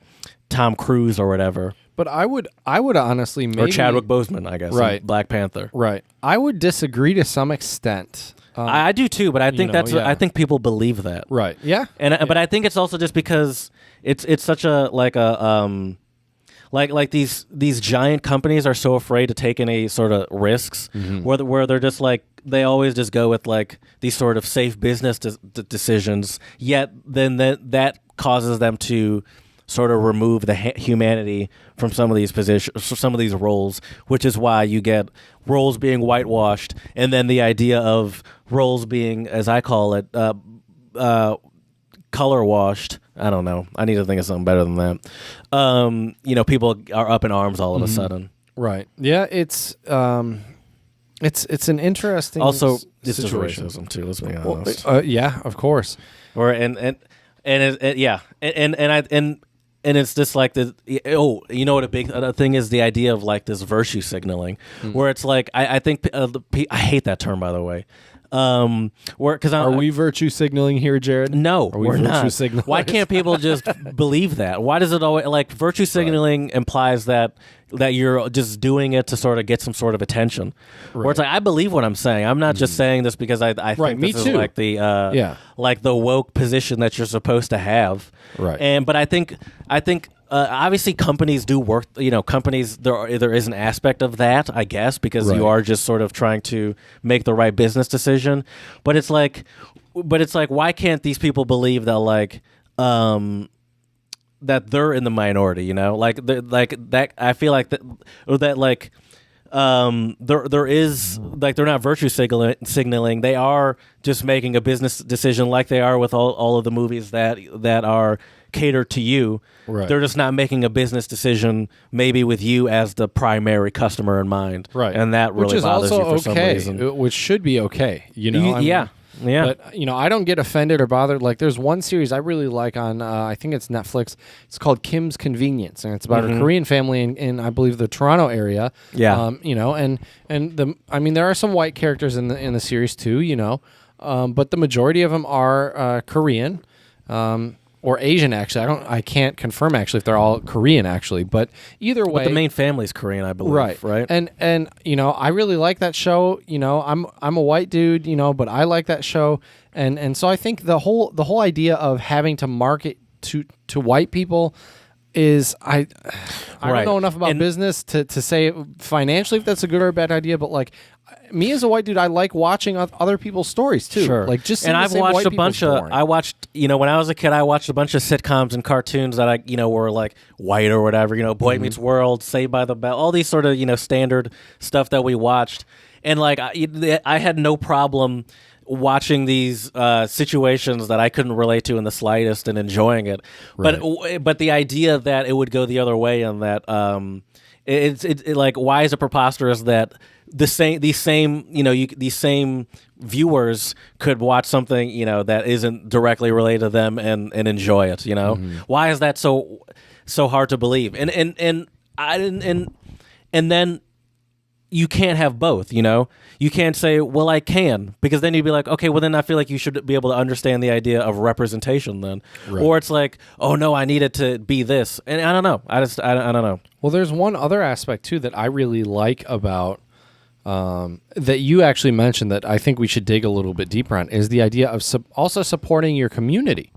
Tom Cruise or whatever.
But I would honestly maybe...
Or Chadwick Boseman, I guess.
Right.
In Black Panther.
Right. I would disagree to some extent.
I do too, but I think
yeah.
I think people believe that.
Right. Yeah.
But I think it's also just because it's such a like these giant companies are so afraid to take any sort of risks, where they're just like they always just go with like these sort of safe business decisions. Yet then that causes them to sort of remove the humanity from some of these positions, some of these roles, which is why you get roles being whitewashed, and then the idea of roles being, as I call it, color washed. I don't know. I need to think of something better than that. People are up in arms all of a sudden.
Right. Yeah. It's an interesting
Also, it's just
situation
racism too. Let's be honest.
Yeah, of course.
Or and it's just like the what a big thing is, the idea of like this virtue signaling, where it's like I think I hate that term, by the way.
Are we virtue signaling here, Jared?
No,
Are we
we're
virtue
not.
signaling?
Why can't people just believe that? Why does it always like virtue signaling implies that you're just doing it to sort of get some sort of attention? Where it's like, I believe what I'm saying. I'm not just saying this because I think
me
this
too.
is like the like the woke position that you're supposed to have.
Right.
But I think obviously companies do work. Companies there is an aspect of that, I guess, because you are just sort of trying to make the right business decision. But it's like, why can't these people believe that like that they're in the minority? Like that. I feel like that, or that like. There is like they're not virtue signaling. They are just making a business decision, like they are with all of the movies that are catered to you.
Right.
They're just not making a business decision maybe with you as the primary customer in mind.
Right.
And that really bothers you for some reason.
Which should be okay.
Yeah.
But I don't get offended or bothered. Like, there's one series I really like on I think it's Netflix. It's called Kim's Convenience, and it's about a Korean family in I believe the Toronto area.
Yeah.
There are some white characters in the series too. But the majority of them are Korean. Or Asian, actually. I can't confirm actually if they're all Korean actually, but either way,
but the main family's Korean, I believe. Right.
And I really like that show. I'm a white dude, but I like that show, and so I think the whole idea of having to market to white people is I don't know enough about business to say financially if that's a good or a bad idea, but like. Me as a white dude, I like watching other people's stories too.
Sure.
Like just
and I've watched a bunch of.
Story.
I watched when I was a kid, I watched a bunch of sitcoms and cartoons that were like white or whatever. Boy Meets World, Saved by the Bell, all these sort of standard stuff that we watched, and like I had no problem watching these situations that I couldn't relate to in the slightest and enjoying it. Right. But the idea that it would go the other way and that it's like, why is it preposterous that these same viewers could watch something that isn't directly related to them and enjoy it? Why is that so hard to believe? And then you can't have both. You can't say, well, I can, because then you'd be like, okay, well then I feel like you should be able to understand the idea of representation then. Right. Or it's like, oh no, I need it to be this, and I don't know. I don't know.
Well, there's one other aspect too that I really like about. That you actually mentioned that I think we should dig a little bit deeper on is the idea of also supporting your community,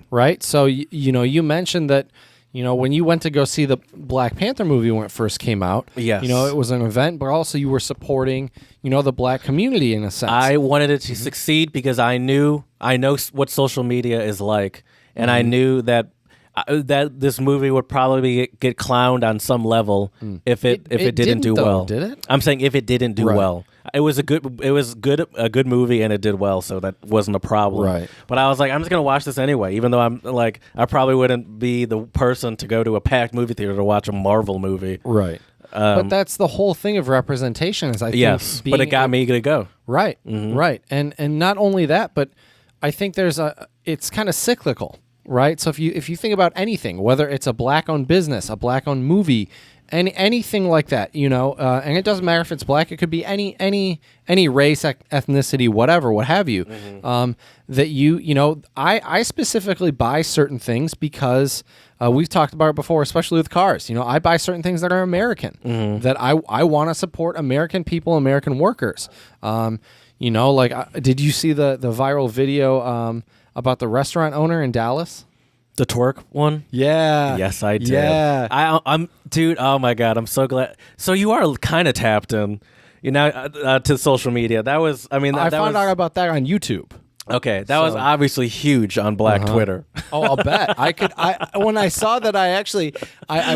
right? So, you mentioned that, when you went to go see the Black Panther movie when it first came out,
yes.
It was an event, but also you were supporting, the black community in a sense.
I wanted it to succeed because I know what social media is like, and I knew that this movie would probably get clowned on some level if it didn't do well.
Did it?
I'm saying if it didn't do well. It was a good movie, and it did well, so that wasn't a problem.
Right.
But I was like, I'm just gonna watch this anyway, even though I'm like, I probably wouldn't be the person to go to a packed movie theater to watch a Marvel movie.
Right. But that's the whole thing of representation. Is I think
yes, but it got me to go.
Right. Right. And not only that, but I think it's kind of cyclical. Right, so if you think about anything, whether it's a black-owned business, a black-owned movie, anything like that, and it doesn't matter if it's black, it could be any race, ethnicity, whatever, what have you, that I specifically buy certain things because we've talked about it before, especially with cars. I buy certain things that are American, that I want to support American people, American workers. You know, like, did you see the viral video about the restaurant owner in Dallas?
The twerk one?
Yeah.
Yes, I did.
Yeah.
I'm dude. Oh my god, I'm so glad. So you are kind of tapped in, to social media. That was. I mean,
I found out about that on YouTube.
Okay, that was obviously huge on Black Twitter.
Oh, I'll bet. When I saw that, I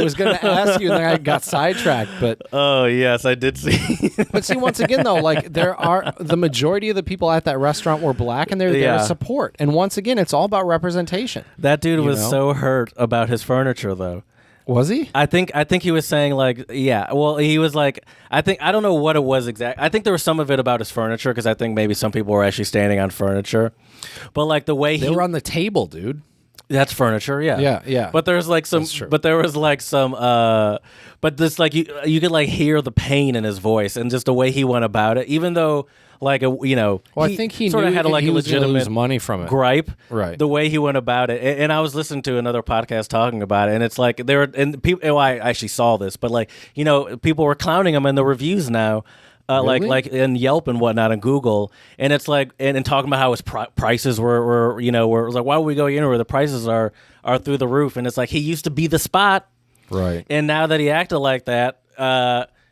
was going to ask you, and then I got sidetracked. But
oh yes, I did see.
but see, once again though, like the majority of the people at that restaurant were black, and they're there to support. And once again, it's all about representation.
That dude was so hurt about his furniture, though.
Was he?
I think he was saying like, yeah. Well, he was like, I don't know what it was exactly. I think there was some of it about his furniture because I think maybe some people were actually standing on furniture, but like the way
they were on the table, dude.
That's furniture, yeah.
Yeah.
But there's like some, but there was like some, but this like you could like hear the pain in his voice and just the way he went about it, even though like
well, I think he
sort
knew
of had like
he
a
was gonna
legitimate
lose money from it.
gripe,
right?
The way he went about it, and I was listening to another podcast talking about it, and it's like people. Oh, I actually saw this, but like people were clowning him in the reviews now.
Really?
Like in Yelp and whatnot and Google, and it's like and talking about how his prices were like, why would we go where the prices are through the roof, and it's like he used to be the spot,
right?
And now that he acted like that,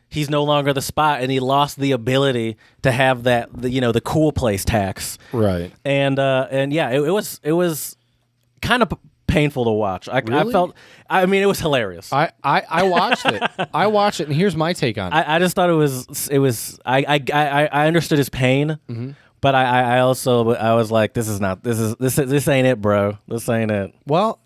he's no longer the spot, and he lost the ability to have the cool place tax,
right?
And yeah, it was kind of painful to watch.
Really?
I felt. I mean, it was hilarious.
I watched it. I watched it, and here's my take on it.
I just thought it was. I understood his pain, but I also I was like, this ain't it, bro. This ain't it.
Well,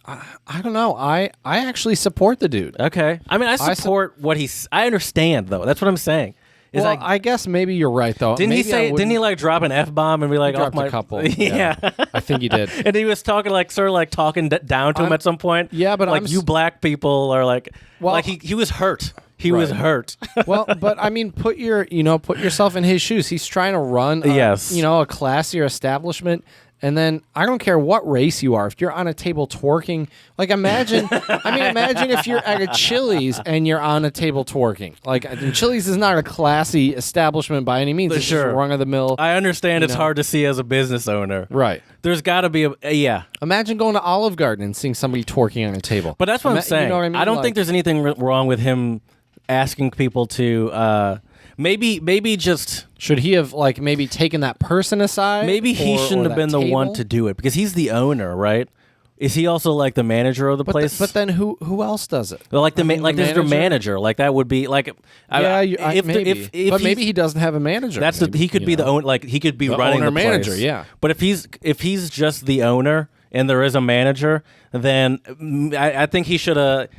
I don't know. I actually support the dude.
Okay. I mean, I support what he's. I understand though. That's what I'm saying.
Well,
like,
I guess maybe you're right though.
Didn't
maybe
he say? Didn't he like drop an F-bomb and be like,
he dropped
off my
a couple?
Yeah.
I think he did.
And he was talking like sort of like talking down to him at some point.
Yeah, but
like you black people are like,
well,
like he was hurt. He was hurt.
Well, but I mean, put yourself in his shoes. He's trying to run, a classier establishment. And then I don't care what race you are. If you're on a table twerking, like imagine if you're at a Chili's and you're on a table twerking. Like Chili's is not a classy establishment by any means. It's just rung of the mill.
I understand it's hard to see as a business owner.
Right.
There's got to be yeah.
Imagine going to Olive Garden and seeing somebody twerking on a table.
But that's what I'm saying.
You know what I mean?
I don't think there's anything wrong with him asking people to maybe just.
Should he have maybe taken that person aside?
Maybe he shouldn't have been the one to do it because he's the owner, right? Is he also like the manager of the place?
But then who else does it?
Well, like there's the manager. Like that would be like
maybe. But maybe he doesn't have a manager.
He could be the owner. Like he could be running the
manager.
place.
Yeah.
But if he's just the owner and there is a manager, then I think he should have.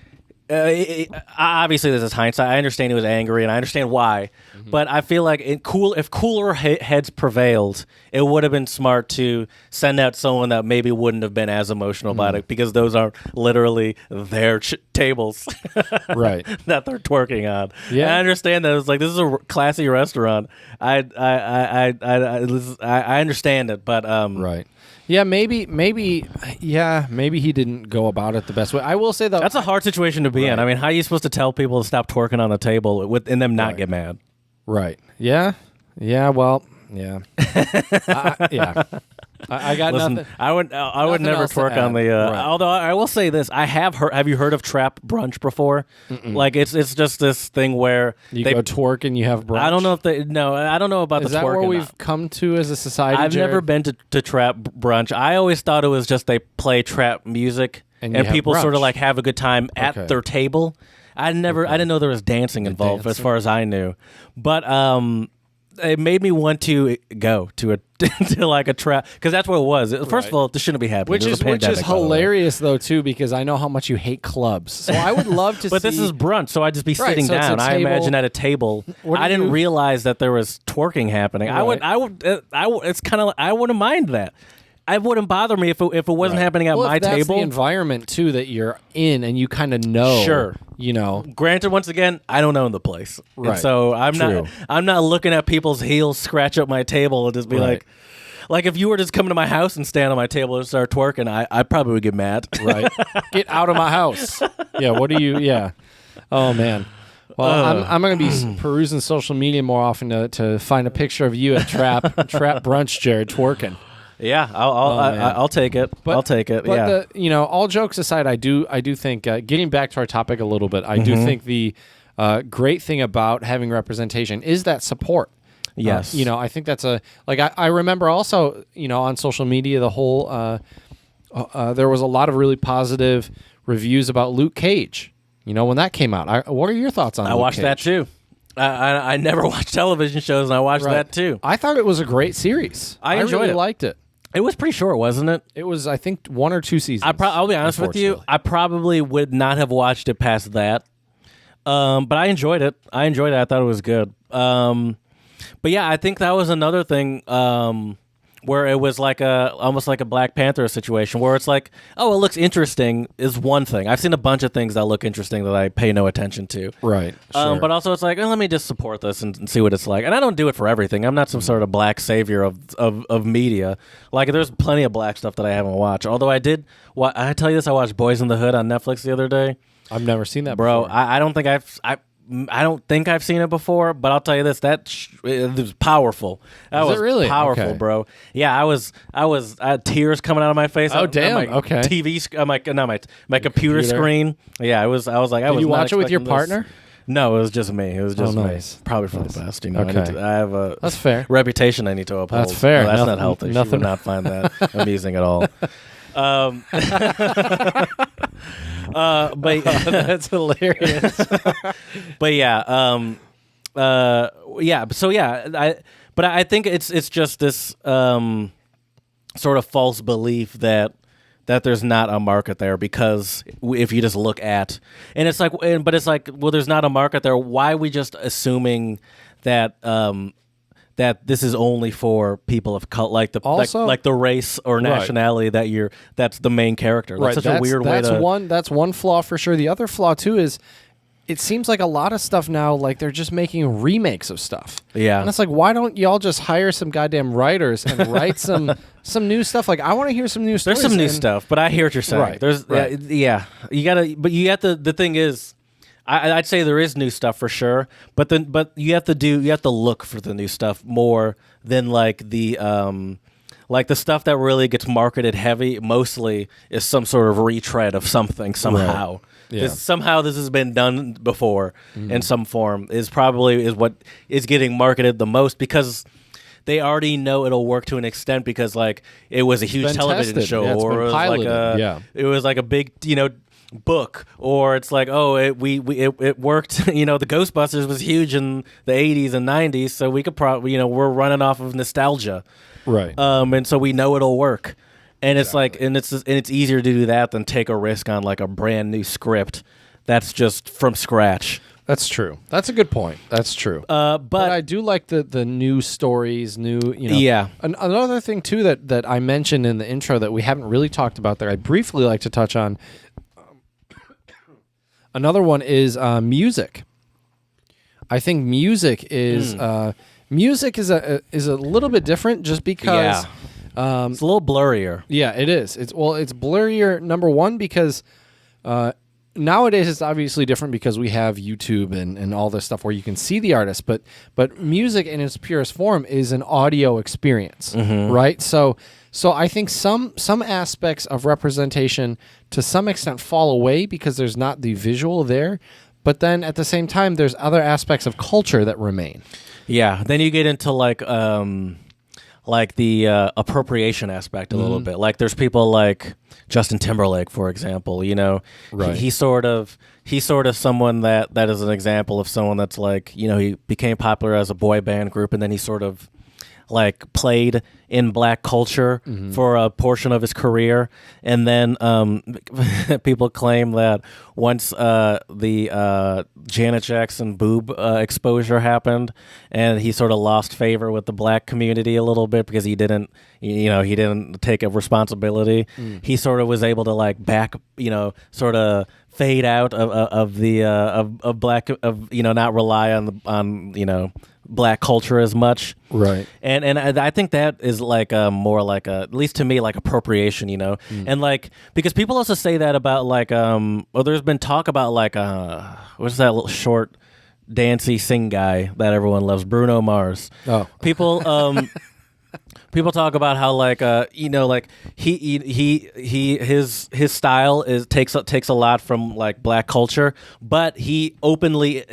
Obviously, this is hindsight. I understand he was angry, and I understand why. But I feel like if cooler heads prevailed, it would have been smart to send out someone that maybe wouldn't have been as emotional about it, because those are literally their tables,
right?
That they're twerking on.
Yeah,
and I understand that. It's like, this is a classy restaurant. I understand it, but
right. Yeah, maybe he didn't go about it the best way. I will say, though,
that's a hard situation to be in. I mean, how are you supposed to tell people to stop twerking on the table and them not get mad?
Right. Yeah. Yeah. Well. Yeah. Yeah. I got nothing.
I would never twerk on the. Although I will say this, I have heard. Have you heard of trap brunch before? Mm-mm. Like it's just this thing where
you go twerk and you have brunch.
I don't know if I don't know about
Is
the twerk.
Is that where we've come to as a society?
I've
Jared?
never been to trap brunch. I always thought it was just they play trap music and people sort of like have a good time at their table. I didn't know there was dancing involved as far as I knew, but it made me want to go to like a trap, because that's what it was. First of all, this shouldn't be happening.
Which is hilarious though too, because I know how much you hate clubs. So I would love to.
But this is brunch, so I'd just be sitting down. I imagine at a table. I didn't realize that there was twerking happening. Right. It's kind of. I wouldn't mind that. It wouldn't bother me if it wasn't happening at my
that's
table.
The environment too that you're in, and you kind of know.
Sure. Granted, once again, I don't own the place,
right?
And so I'm not looking at people's heels scratch up my table and just be like if you were just coming to my house and stand on my table and start twerking, I probably would get mad.
Right. Get out of my house. Yeah. What do you? Yeah. Oh man. Well, I'm going to be perusing social media more often to find a picture of you at trap brunch, Jared, twerking.
Yeah, I'll take it. I'll take it.
But all jokes aside, I do think getting back to our topic a little bit, I do think the great thing about having representation is that support.
Yes.
I think that's I remember also, on social media, the whole, there was a lot of really positive reviews about Luke Cage, when that came out. What are your thoughts on Luke
watched
Cage?
that too. I never watched television shows, and I watched that too.
I thought it was a great series.
I enjoyed
really
it.
liked it.
It was pretty short, wasn't it?
It was, I think, 1 or 2 seasons.
I'll be honest with you. I probably would not have watched it past that. But I enjoyed it. I thought it was good. But yeah, I think that was another thing where it was almost like a Black Panther situation, where it's like, oh, it looks interesting is one thing. I've seen a bunch of things that look interesting that I pay no attention to.
Right. Sure.
But also it's like, let me just support this and see what it's like. And I don't do it for everything. I'm not some sort of black savior of media. Like, there's plenty of black stuff that I haven't watched. Although I did, I tell you this, I watched Boys in the Hood on Netflix the other day.
I've never seen that
bro.
before.
I don't think I've seen it before, but I'll tell you this: it was powerful. That was
really
powerful,
okay.
Bro. Yeah, I had tears coming out of my face.
Oh, damn!
On my
Okay.
TV, my computer screen. Yeah, I was like,
Did you watch it with your partner?
No, it was just me. It was just
nice.
me. Probably for the best.
Okay.
I have a
That's fair.
reputation I need to uphold.
That's fair.
No, that's
Nothing-
not healthy. She
nothing-
would not find that amusing at all. But
That's hilarious.
but yeah, yeah. So yeah, I think it's just this sort of false belief that there's not a market there, because if you just look at, and it's like, but it's like, well, there's not a market there. Why are we just assuming that that this is only for people of color, like the race or nationality that's the main character? That's such a weird way to.
That's one flaw for sure. The other flaw too is, it seems like a lot of stuff now, like they're just making remakes of stuff.
Yeah.
And it's like, why don't y'all just hire some goddamn writers and write some new stuff? Like, I want to hear some new stories.
There's some new stuff, but I hear what you're saying.
Right.
There's
right.
Yeah. You gotta, but you have to. The thing is, I'd say there is new stuff for sure, but you have to look for the new stuff more than like the stuff that really gets marketed heavy. Mostly is some sort of retread of something somehow. Right. Yeah. Somehow this has been done before in some form is what is getting marketed the most, because they already know it'll work to an extent, because like it was a huge television show, or it was like a big book, or it's like, oh, it worked. The Ghostbusters was huge in the 80s and 90s, so we could probably we're running off of nostalgia,
right?
And so we know it'll work. And it's like, and it's easier to do that than take a risk on like a brand new script that's just from scratch.
That's true. That's a good point. That's true. But I do like the new stories, Yeah. Another thing too that I mentioned in the intro that we haven't really talked about there, I'd briefly like to touch on. Another one is music. I think music is a little bit different, just because.
Yeah. It's a little blurrier.
Yeah, it is. It's blurrier, number one, because nowadays it's obviously different because we have YouTube and all this stuff where you can see the artist, but music in its purest form is an audio experience, right? So I think some aspects of representation to some extent fall away because there's not the visual there, but then at the same time there's other aspects of culture that remain.
Yeah, then you get into like the appropriation aspect a little bit. Like there's people like Justin Timberlake, for example.
Right.
He's sort of someone that is an example of someone that's like, he became popular as a boy band group, and then he sort of like played in black culture for a portion of his career, and then people claim that once the Janet Jackson boob exposure happened, and he sort of lost favor with the black community a little bit because he didn't take a responsibility. He sort of was able to like sort of fade out of black, not rely on black culture as much,
right?
And I think that is like more like at least to me, like appropriation, and like, because people also say that about like there's been talk about like what's that little short dancey sing guy that everyone loves, Bruno Mars.
Oh.
People talk about how like his style takes a lot from like black culture, but he openly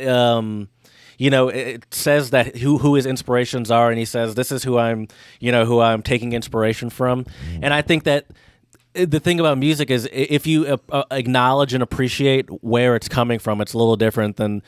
it says that who his inspirations are, and he says this is who I'm taking inspiration from. And I think that the thing about music is if you acknowledge and appreciate where it's coming from, it's a little different than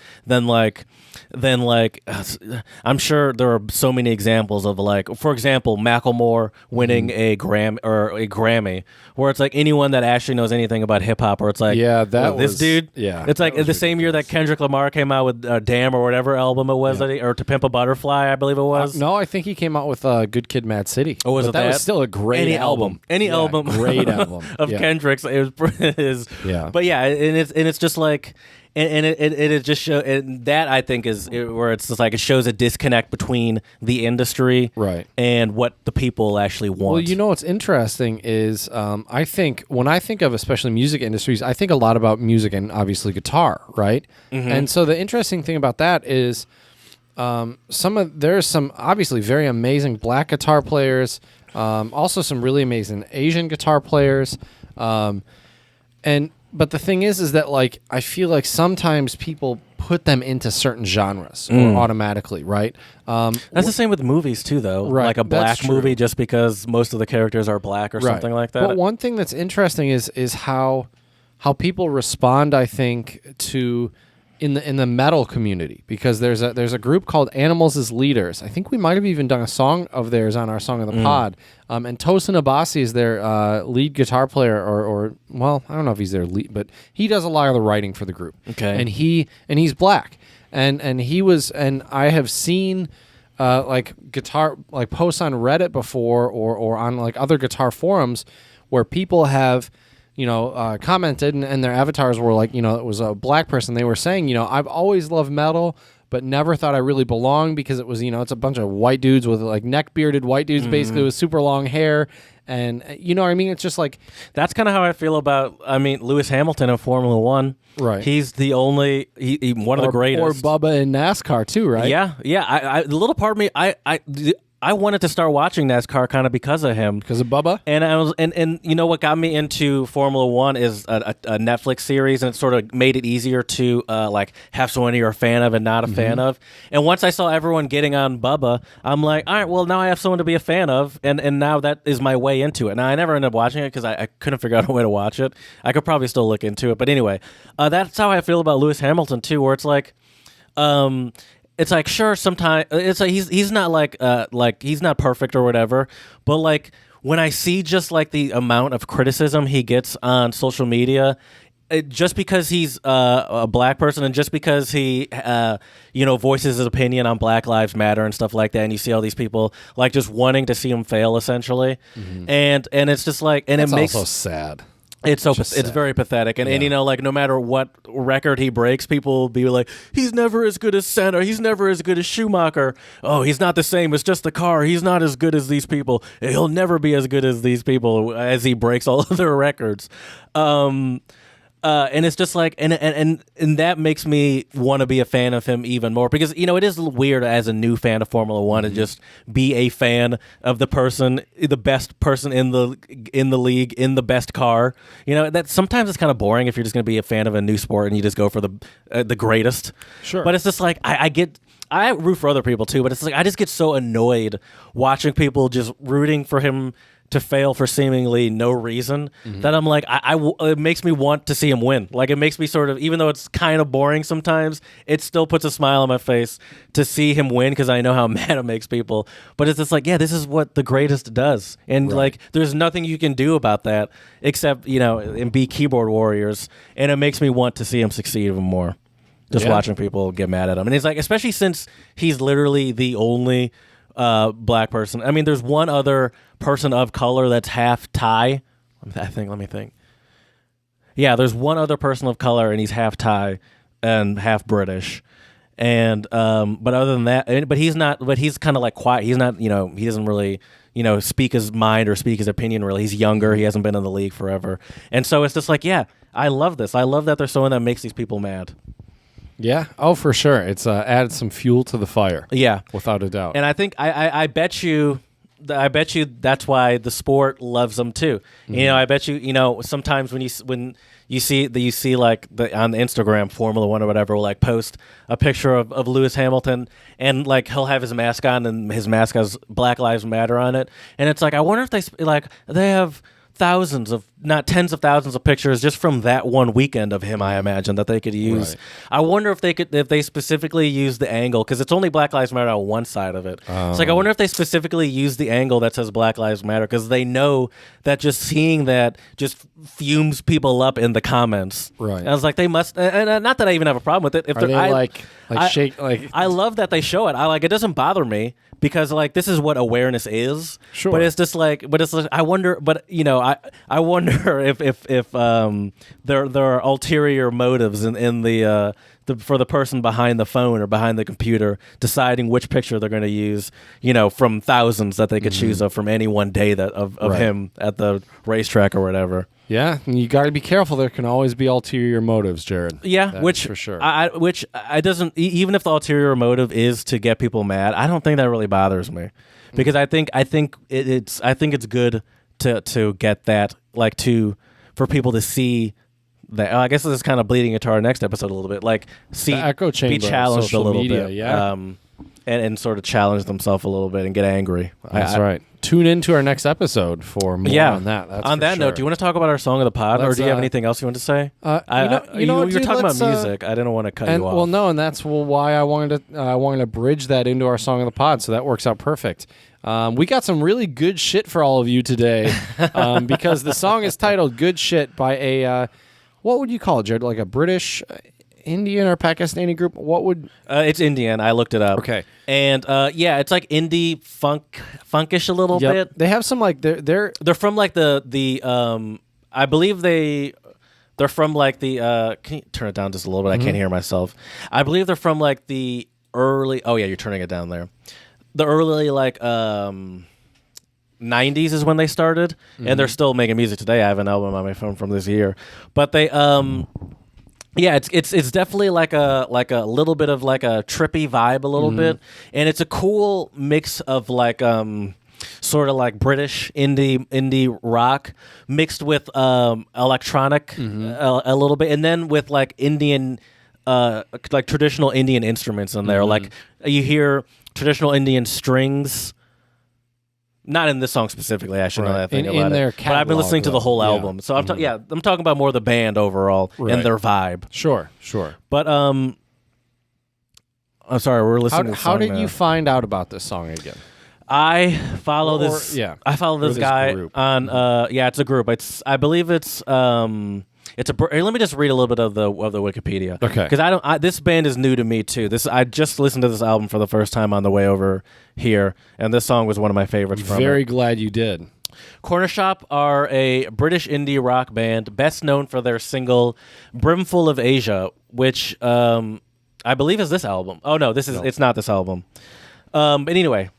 I'm sure there are so many examples of, like, for example, Macklemore winning a Grammy, where it's like anyone that actually knows anything about hip hop, or it's like, this dude, it's like the same year that Kendrick Lamar came out with Damn or whatever album it was, or To Pimp a Butterfly, I believe it was.
No, I think he came out with Good Kid, Mad City.
Oh, was it that?
That was still a great album.
Any album,
great album
of Kendrick's. It was, but and it's just like. And it just show, and that I think is where it's just like it shows a disconnect between the industry and what the people actually want.
Well, what's interesting is I think when I think of especially music industries, I think a lot about music and obviously guitar, right? Mm-hmm. And so the interesting thing about that is there's some obviously very amazing black guitar players, also some really amazing Asian guitar players, But the thing is that, like, I feel like sometimes people put them into certain genres or automatically, right?
That's the same with movies too, though.
Right,
like a black movie, just because most of the characters are black or something like that.
But one thing that's interesting is how people respond, I think, to in the metal community, because there's a group called Animals as Leaders. I think we might have even done a song of theirs on our Song of the Pod. And Tosin Abasi is their lead guitar player, or well, I don't know if he's their lead, but he does a lot of the writing for the group.
Okay,
and he's black, and I have seen like guitar like posts on Reddit before, or on like other guitar forums where people have commented, and their avatars were like, it was a black person. They were saying, I've always loved metal, but never thought I really belonged because it was, it's a bunch of white dudes with like neck bearded white dudes, basically with super long hair. And what I mean? It's just like,
that's kind of how I feel about, Lewis Hamilton in Formula One.
Right.
He's the only, one of the greatest.
Or Bubba in NASCAR too, right?
Yeah. Yeah. The little part of me, I wanted to start watching NASCAR kind of because of him,
because of Bubba.
And I was, and what got me into Formula One is a Netflix series, and it sort of made it easier to like have someone you're a fan of and not a fan of. And once I saw everyone getting on Bubba, I'm like, all right, well, now I have someone to be a fan of, and now that is my way into it. Now I never ended up watching it because I couldn't figure out a way to watch it. I could probably still look into it, but anyway, that's how I feel about Lewis Hamilton too, where it's like, it's like, sure, sometimes it's like he's not like he's not perfect or whatever, but like when I see just like the amount of criticism he gets on social media, just because he's a black person, and just because he voices his opinion on Black Lives Matter and stuff like that, and you see all these people like just wanting to see him fail essentially, and it's just like, and
that's
it makes
also sad.
It's very pathetic, and like no matter what record he breaks, people will be like, he's never as good as Senna, he's never as good as Schumacher. Oh, he's not the same. It's just the car. He's not as good as these people. He'll never be as good as these people as he breaks all of their records. And it's just like, and that makes me want to be a fan of him even more, because it is weird as a new fan of Formula One to just be a fan of the best person in the league, in the best car. That sometimes it's kind of boring if you're just going to be a fan of a new sport and you just go for the greatest.
Sure.
But it's just like I root for other people too, but it's like I just get so annoyed watching people just rooting for him to fail for seemingly no reason, that I'm like, it makes me want to see him win. Like, it makes me sort of, even though it's kind of boring sometimes, it still puts a smile on my face to see him win, because I know how mad it makes people. But it's just like, yeah, this is what the greatest does. And like, there's nothing you can do about that except, and be keyboard warriors. And it makes me want to see him succeed even more. Just watching people get mad at him. And it's like, especially since he's literally the only black person. There's one other person of color that's half Thai. Let me think. Yeah, there's one other person of color, and he's half Thai and half British. And but other than that, but he's not. But he's kind of like quiet. He's not. He doesn't really speak his mind or speak his opinion. Really, he's younger. He hasn't been in the league forever. And so it's just like, yeah, I love this. I love that there's someone that makes these people mad.
Yeah. Oh, for sure. It's added some fuel to the fire.
Yeah,
Without a doubt.
and I think I bet you. I bet you that's why the sport loves them too. You know, I bet you sometimes when you see like on the Instagram Formula One or whatever will like post a picture of Lewis Hamilton and like he'll have his mask on and his mask has Black Lives Matter on it, and it's like I wonder if they have thousands of, not tens of thousands of pictures just from that one weekend of him, I imagine, that they could use.
Right.
I wonder if they specifically use the angle, because it's only Black Lives Matter on one side of it. It's like I wonder if they specifically use the angle that says Black Lives Matter, because they know that just seeing that just fumes people up in the comments.
Right.
And I was like, they must, and not that I even have a problem with it. If
Are they
I love that they show it. It doesn't bother me, because like this is what awareness is.
Sure.
But it's just like, I wonder, I wonder if there are ulterior motives in the for the person behind the phone or behind the computer deciding which picture they're going to use, from thousands that they could choose from any one day of
Right.
him at the racetrack or whatever.
Yeah, and you got to be careful. There can always be ulterior motives, Jared.
Yeah,
That's
which
for sure.
Which I doesn't, even if the ulterior motive is to get people mad, I don't think that really bothers me, because I think it's good to get that, like, for people to see that. I guess this is kind of bleeding into our next episode a little bit, like see
The echo chamber
be
of
challenged a
social
little
media,
bit,
yeah.
and sort of challenge themselves a little bit and get angry.
That's right. Tune into our next episode for more on that. That's
on
for
that
sure.
note, do you want to talk about our song of the pod, or
Let's,
do you have anything else you want to say?
you know what,
you were
dude,
talking about
let's,
music. I didn't want to cut you off.
Well, no, and that's why I wanted to bridge that into our song of the pod, so that works out perfect. We got some really good shit for all of you today, because the song is titled "Good Shit" by a what would you call it, Jared? Like a British, Indian, or Pakistani group? What would?
It's Indian. I looked it up.
Okay.
And it's like indie funkish a little
Yep.
bit.
They have some like they're
from like the I believe they're from like the can you turn it down just a little bit? I can't hear myself. I believe they're from like the early. Oh yeah, you're turning it down there. The early like 90s is when they started, and they're still making music today. I have an album on my phone from this year, but they it's definitely like a little bit of like a trippy vibe a little bit, and it's a cool mix of like sort of like British indie rock mixed with electronic a little bit, and then with like Indian like traditional Indian instruments in there. Like you hear traditional Indian strings. Not in this song specifically. I should know that thing about
their
it. But I've been listening to the whole album, so I'm I'm talking about more the band overall and their vibe.
Sure.
But I'm sorry, we're listening. to the
How
song
did
now.
you find out about this song again?
I follow this.
Yeah.
I follow this
this
guy
group.
on. It's a group. I believe it's. Let me just read a little bit of the Wikipedia.
Okay.
Because this band is new to me too. I just listened to this album for the first time on the way over here, and this song was one of my favorites from
Very
it.
glad you did.
Corner Shop are a British indie rock band best known for their single "Brimful of Asia," which I believe is this album. Oh no, it's not this album. But anyway,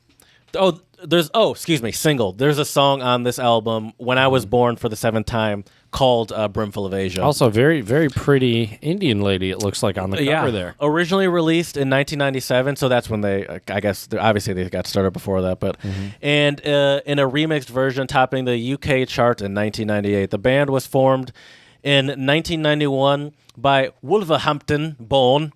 single. There's a song on this album, "When I Was Born for the Seventh Time," called "Brimful of Asia."
Also, very, very pretty Indian lady, it looks like, on the cover there.
Originally released in 1997, so that's when they, I guess, obviously they got started before that, but and in a remixed version topping the UK chart in 1998. The band was formed in 1991 by Wolverhampton-born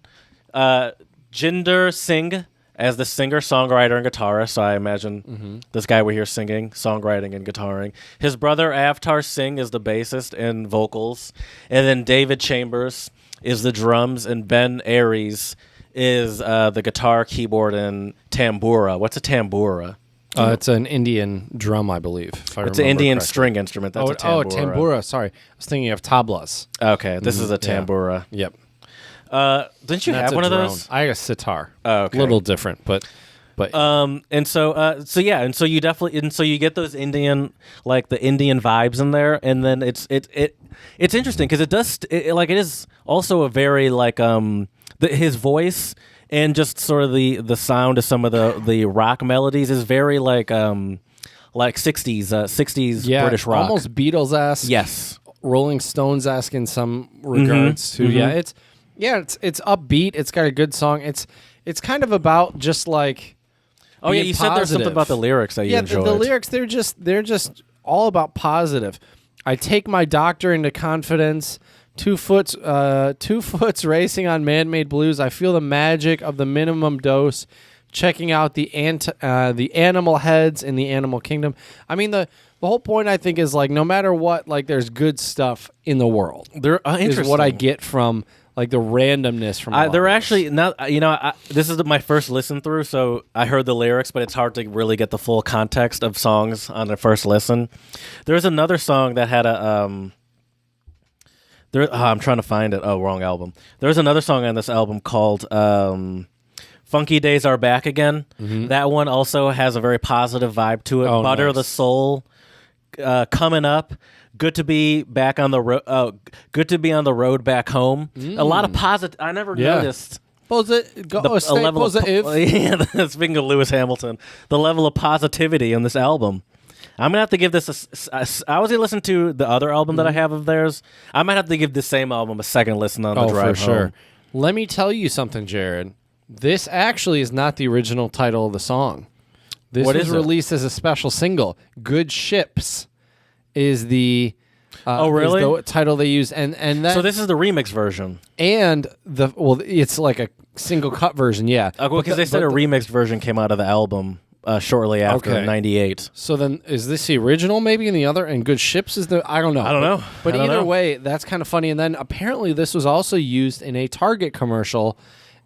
Jinder Singh as the singer, songwriter, and guitarist. So I imagine this guy we're here singing, songwriting, and guitaring. His brother Avtar Singh is the bassist and vocals, and then David Chambers is the drums, and Ben Aries is the guitar, keyboard, and tambura. What's a tambura?
It's an Indian drum, I believe.
It's an Indian string instrument. That's a tambura.
Oh, tambura. Sorry. I was thinking of tablas.
Okay, this is a tambura.
Yep.
Didn't you
That's
have one
a
of
drone.
those?
I got a sitar.
Oh, okay.
A little different, but
and so you get those Indian, like the Indian vibes in there, and then it's interesting because it is also a very like his voice and just sort of the sound of some of the rock melodies is very like 60s British rock,
almost Beatles-esque.
Yes.
Rolling Stones-esque in some regards too. Yeah, Yeah, it's upbeat. It's got a good song. It's kind of about just like.
Oh yeah,
being
you said there's something
positive.
about the lyrics that you enjoyed.
The lyrics they're just all about positive. I take my doctor into confidence. 2 foots racing on man-made blues. I feel the magic of the minimum dose. Checking out the animal heads in the animal kingdom. I mean the whole point I think is like no matter what, like there's good stuff in the world.
They're interesting.
Is what I get from like the randomness from.
They're actually not. This is my first listen through, so I heard the lyrics, but it's hard to really get the full context of songs on the first listen. There's another song that had a. I'm trying to find it. Oh, wrong album. There's another song on this album called "Funky Days Are Back Again." Mm-hmm. That one also has a very positive vibe to it. Butter
nice.
the Soul, coming up. Good to be back on the road. Good to be on the road back home. A lot of positive. I never noticed.
Stay
level
positive.
Speaking of Lewis Hamilton, the level of positivity on this album. I'm gonna have to give this I was gonna listen to the other album that I have of theirs. I might have to give this same album a second listen on the drive
for sure.
home.
Let me tell you something, Jared. This actually is not the original title of the song. This was released as a special single. Good Ships is the
really?
is the title they use, and that,
So this is the remix version.
and it's like a single cut version, yeah.
Because they said a remixed version came out of the album shortly after '98.
So then, is this the original? Maybe in the other, and Good Ships is the I don't know. But either way, that's kind of funny. And then apparently, this was also used in a Target commercial.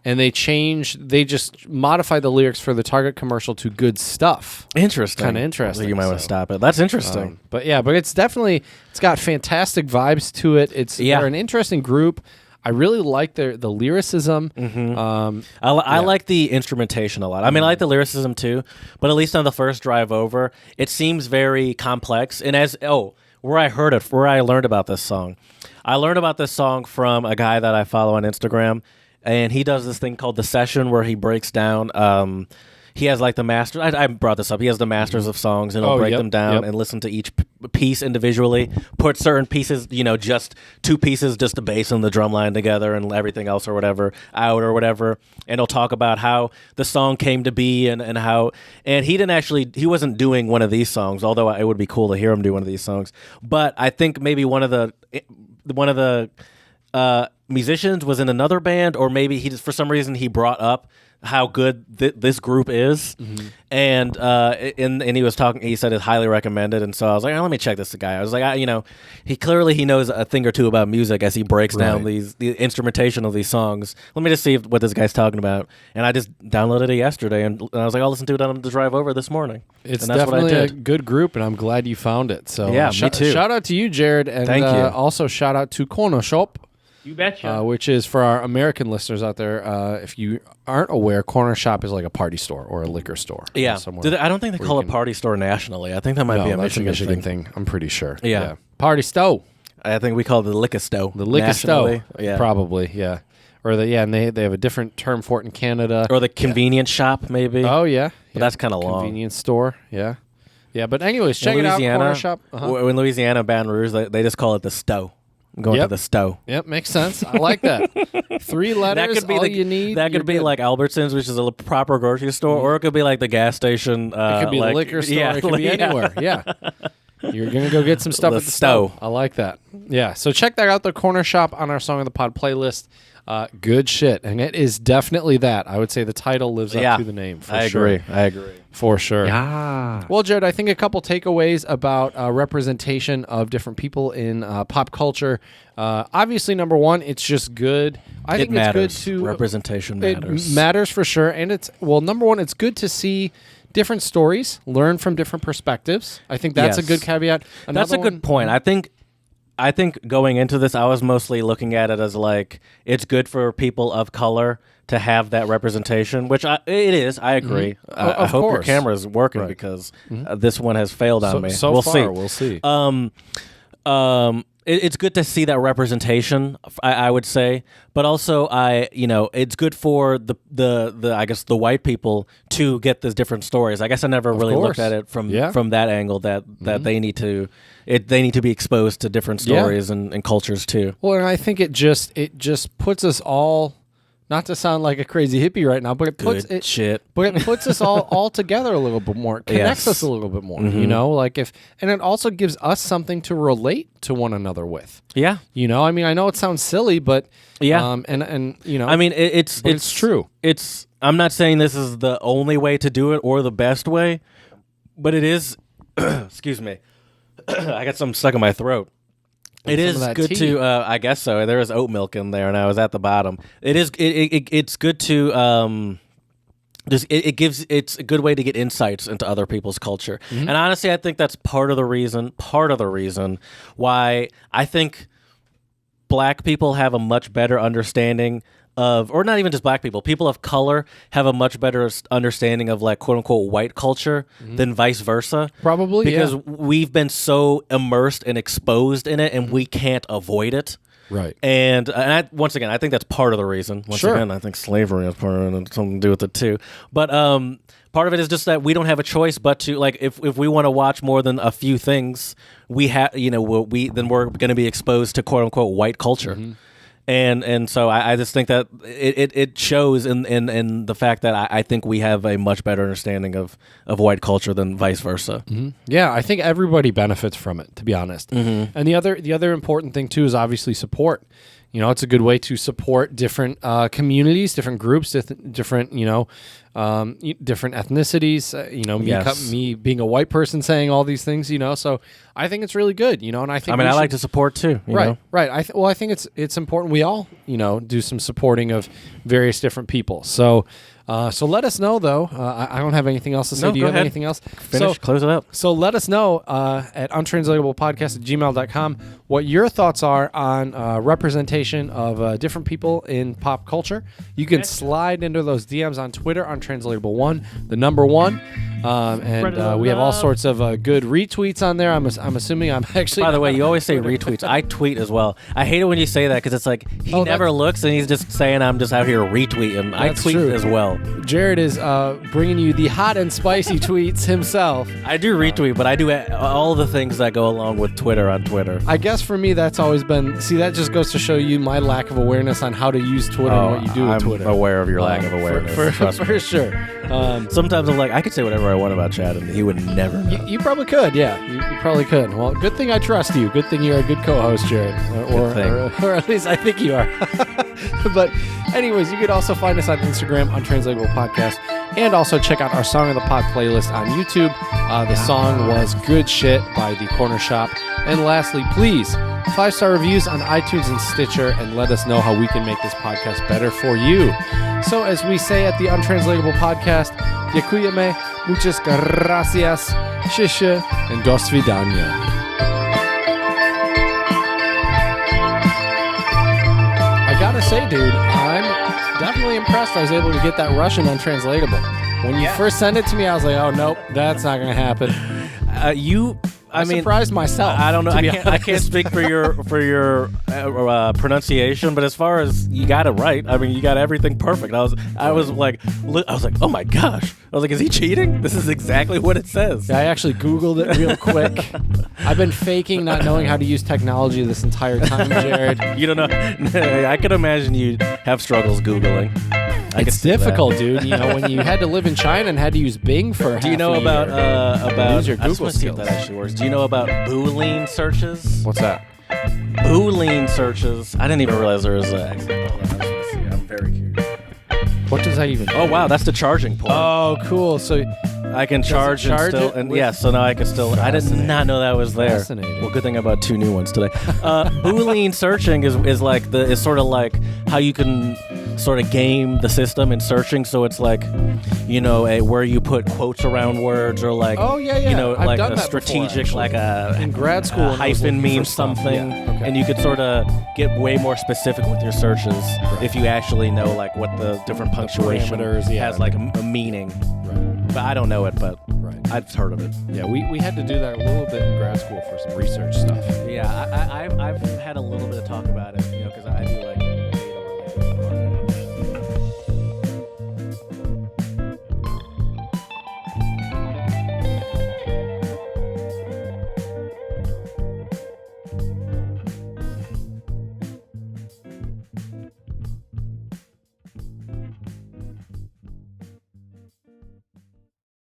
And they just modified the lyrics for the Target commercial to good stuff.
Interesting.
Kind of interesting.
You might want to stop it. That's interesting.
But it's got fantastic vibes to it. They're an interesting group. I really like the lyricism.
Mm-hmm. I like the instrumentation a lot. I mean, I like the lyricism too, but at least on the first drive over, it seems very complex. And where I learned about this song. I learned about this song from a guy that I follow on Instagram. And he does this thing called The Session where he breaks down. He has like the master. I brought this up. He has the masters of songs, and he'll break them down and listen to each piece individually. Put certain pieces, just 2 pieces, just the bass and the drum line together, and everything else or whatever out or whatever. And he'll talk about how the song came to be and how. And he wasn't doing one of these songs, although it would be cool to hear him do one of these songs. But I think maybe one of the musicians was in another band, or maybe for some reason he brought up how good this group is, and he was talking. He said it's highly recommended, and so I was like, let me check this guy. I was like, he knows a thing or two about music as he breaks down the instrumentation of these songs. Let me just see what this guy's talking about, and I just downloaded it yesterday, and I was like, I'll listen to it on the drive over this morning.
It's definitely a good group, and I'm glad you found it. So
yeah, me too.
Shout out to you, Jared, and
thank you.
Also shout out to Corner Shop.
You betcha.
Which is for our American listeners out there. If you aren't aware, Corner Shop is like a party store or a liquor store.
Yeah. I don't think they call it party store nationally. I think that might be a Michigan
thing. I'm pretty sure.
Yeah.
Party store.
I think we call it the liquor store.
The liquor store.
Yeah.
Probably, yeah. Or and they have a different term for it in Canada.
Or the convenience shop, maybe.
Oh, yeah.
But that's kind of long.
Convenience store, yeah. Yeah, but anyways, check it out, Corner Shop.
In Louisiana, Baton Rouge, they just call it the stow. I'm going to the stow.
Yep, makes sense. I like that. 3 letters, that could be you need.
That could be like Albertsons, which is a proper grocery store, or it could be like the gas station.
It could be the liquor store. It could be anywhere. Yeah. You're going to go get some stuff at the stow. I like that. Yeah, so check that out, the Corner Shop, on our Song of the Pod playlist. Good shit. And it is definitely that. I would say the title lives up to the name, for sure.
I agree.
For sure.
Yeah.
Well, Jared, I think a couple takeaways about representation of different people in pop culture. Obviously, number one, it's just good. I think
matters.
It's good to
representation matters.
It matters for sure, and number one, it's good to see different stories, learn from different perspectives. I think that's a good caveat.
That's a good point. I think going into this, I was mostly looking at it as like it's good for people of color to have that representation, which it is. I agree. I hope your camera is working because this one has failed on me.
We'll see.
It's good to see that representation, I would say, but also it's good for the I guess the white people to get these different stories. I guess I never really looked at it from that angle that they need to be exposed to different stories and cultures too.
Well, and I think it just puts us all, not to sound like a crazy hippie right now, but it puts us all together a little bit more. It connects us a little bit more, you know, like and it also gives us something to relate to one another with.
Yeah.
You know, I mean, I know it sounds silly, but and you know,
I mean, it's
true.
I'm not saying this is the only way to do it or the best way, but it is, excuse me. I got something stuck in my throat. It is good to, I guess so. There is oat milk in there, and I was at the bottom. It's good to, it's a good way to get insights into other people's culture. And honestly, I think that's part of the reason why I think black people have a much better understanding of, or not even just black people of color have a much better understanding of like quote unquote white culture than vice versa.
Probably
because we've been so immersed and exposed in it, and we can't avoid it.
Right.
And once again, I think that's part of the reason. Once again, I think slavery is part of it, something to do with it too. But part of it is just that we don't have a choice but to, like, if we want to watch more than a few things, we have, then we're going to be exposed to quote unquote white culture. And so I just think that it shows in the fact that I think we have a much better understanding of white culture than vice versa.
Yeah, I think everybody benefits from it, to be honest. And the other important thing too is obviously support. You know, it's a good way to support different communities, different groups, different different ethnicities. Me being a white person saying all these things. You know, so I think it's really good. You know, and I think
I like to support too.
Right. I think it's important we all do some supporting of various different people. So let us know, though. I don't have anything else to say. Do you have anything else?
Close it up.
So let us know at untranslatablepodcast@gmail.com what your thoughts are on representation of different people in pop culture. You can slide into those DMs on Twitter, Untranslatable1, the number 1. And we have all sorts of good retweets on there. I'm assuming I'm actually...
By the way, you always say retweets. I tweet as well. I hate it when you say that because it's like he never looks and he's just saying I'm just out here retweeting. I tweet as well.
Jared is bringing you the hot and spicy tweets himself.
I do retweet, but I do all the things that go along with Twitter on Twitter.
I guess for me, that's always been... See, that just goes to show you my lack of awareness on how to use Twitter and what you do with Twitter.
I'm aware of your lack of awareness.
For sure.
Sometimes I'm like, I could say whatever I want about Chad, and he would never know.
You probably could, yeah. You probably could. Well, good thing I trust you. Good thing you're a good co-host, Jared. Or at least I think you are. But anyways, you could also find us on Instagram, Untranslatable Podcast, and also check out our Song of the Pod playlist on YouTube. The song was Good Shit by The Corner Shop. And lastly, please, 5-star reviews on iTunes and Stitcher, and let us know how we can make this podcast better for you. So as we say at the Untranslatable Podcast, Dziękujemy, muchas gracias, shisha, and do svidania. I gotta say, dude, I'm definitely impressed I was able to get that Russian untranslatable. When you first sent it to me, I was like, oh, nope, that's not going to happen. I surprised myself.
I don't know. I can't speak for your pronunciation, but as far as you got it right, I mean, you got everything perfect. I was like, oh my gosh. I was like, is he cheating? This is exactly what it says.
Yeah, I actually Googled it real quick. I've been faking not knowing how to use technology this entire time, Jared.
You don't know. I could imagine you have struggles Googling.
It's difficult, dude. You know, when you had to live in China and had to use Bing for
Do you know about
your Google skills?
See if that actually works. Do you know about Boolean searches?
What's that?
Boolean searches. I didn't even realize there was an hold on, I'm very curious.
What does that even do?
Oh wow, that's the charging port.
Oh, cool. So
I can charge so now I can still. I did not know that was there.
Fascinating.
Well, good thing I bought 2 new ones today. Boolean searching is like is sort of like how you can sort of game the system in searching. So it's like, where you put quotes around words or like,
I've
like
done
a
that
strategic,
before,
like
in grad school,
a hyphen means something, and you could sort of get way more specific with your searches if you actually know like what the different punctuation has like a meaning. Right. But I don't know it, but I've heard of it.
Yeah, we had to do that a little bit in grad school for some research stuff.
Yeah, I've had a little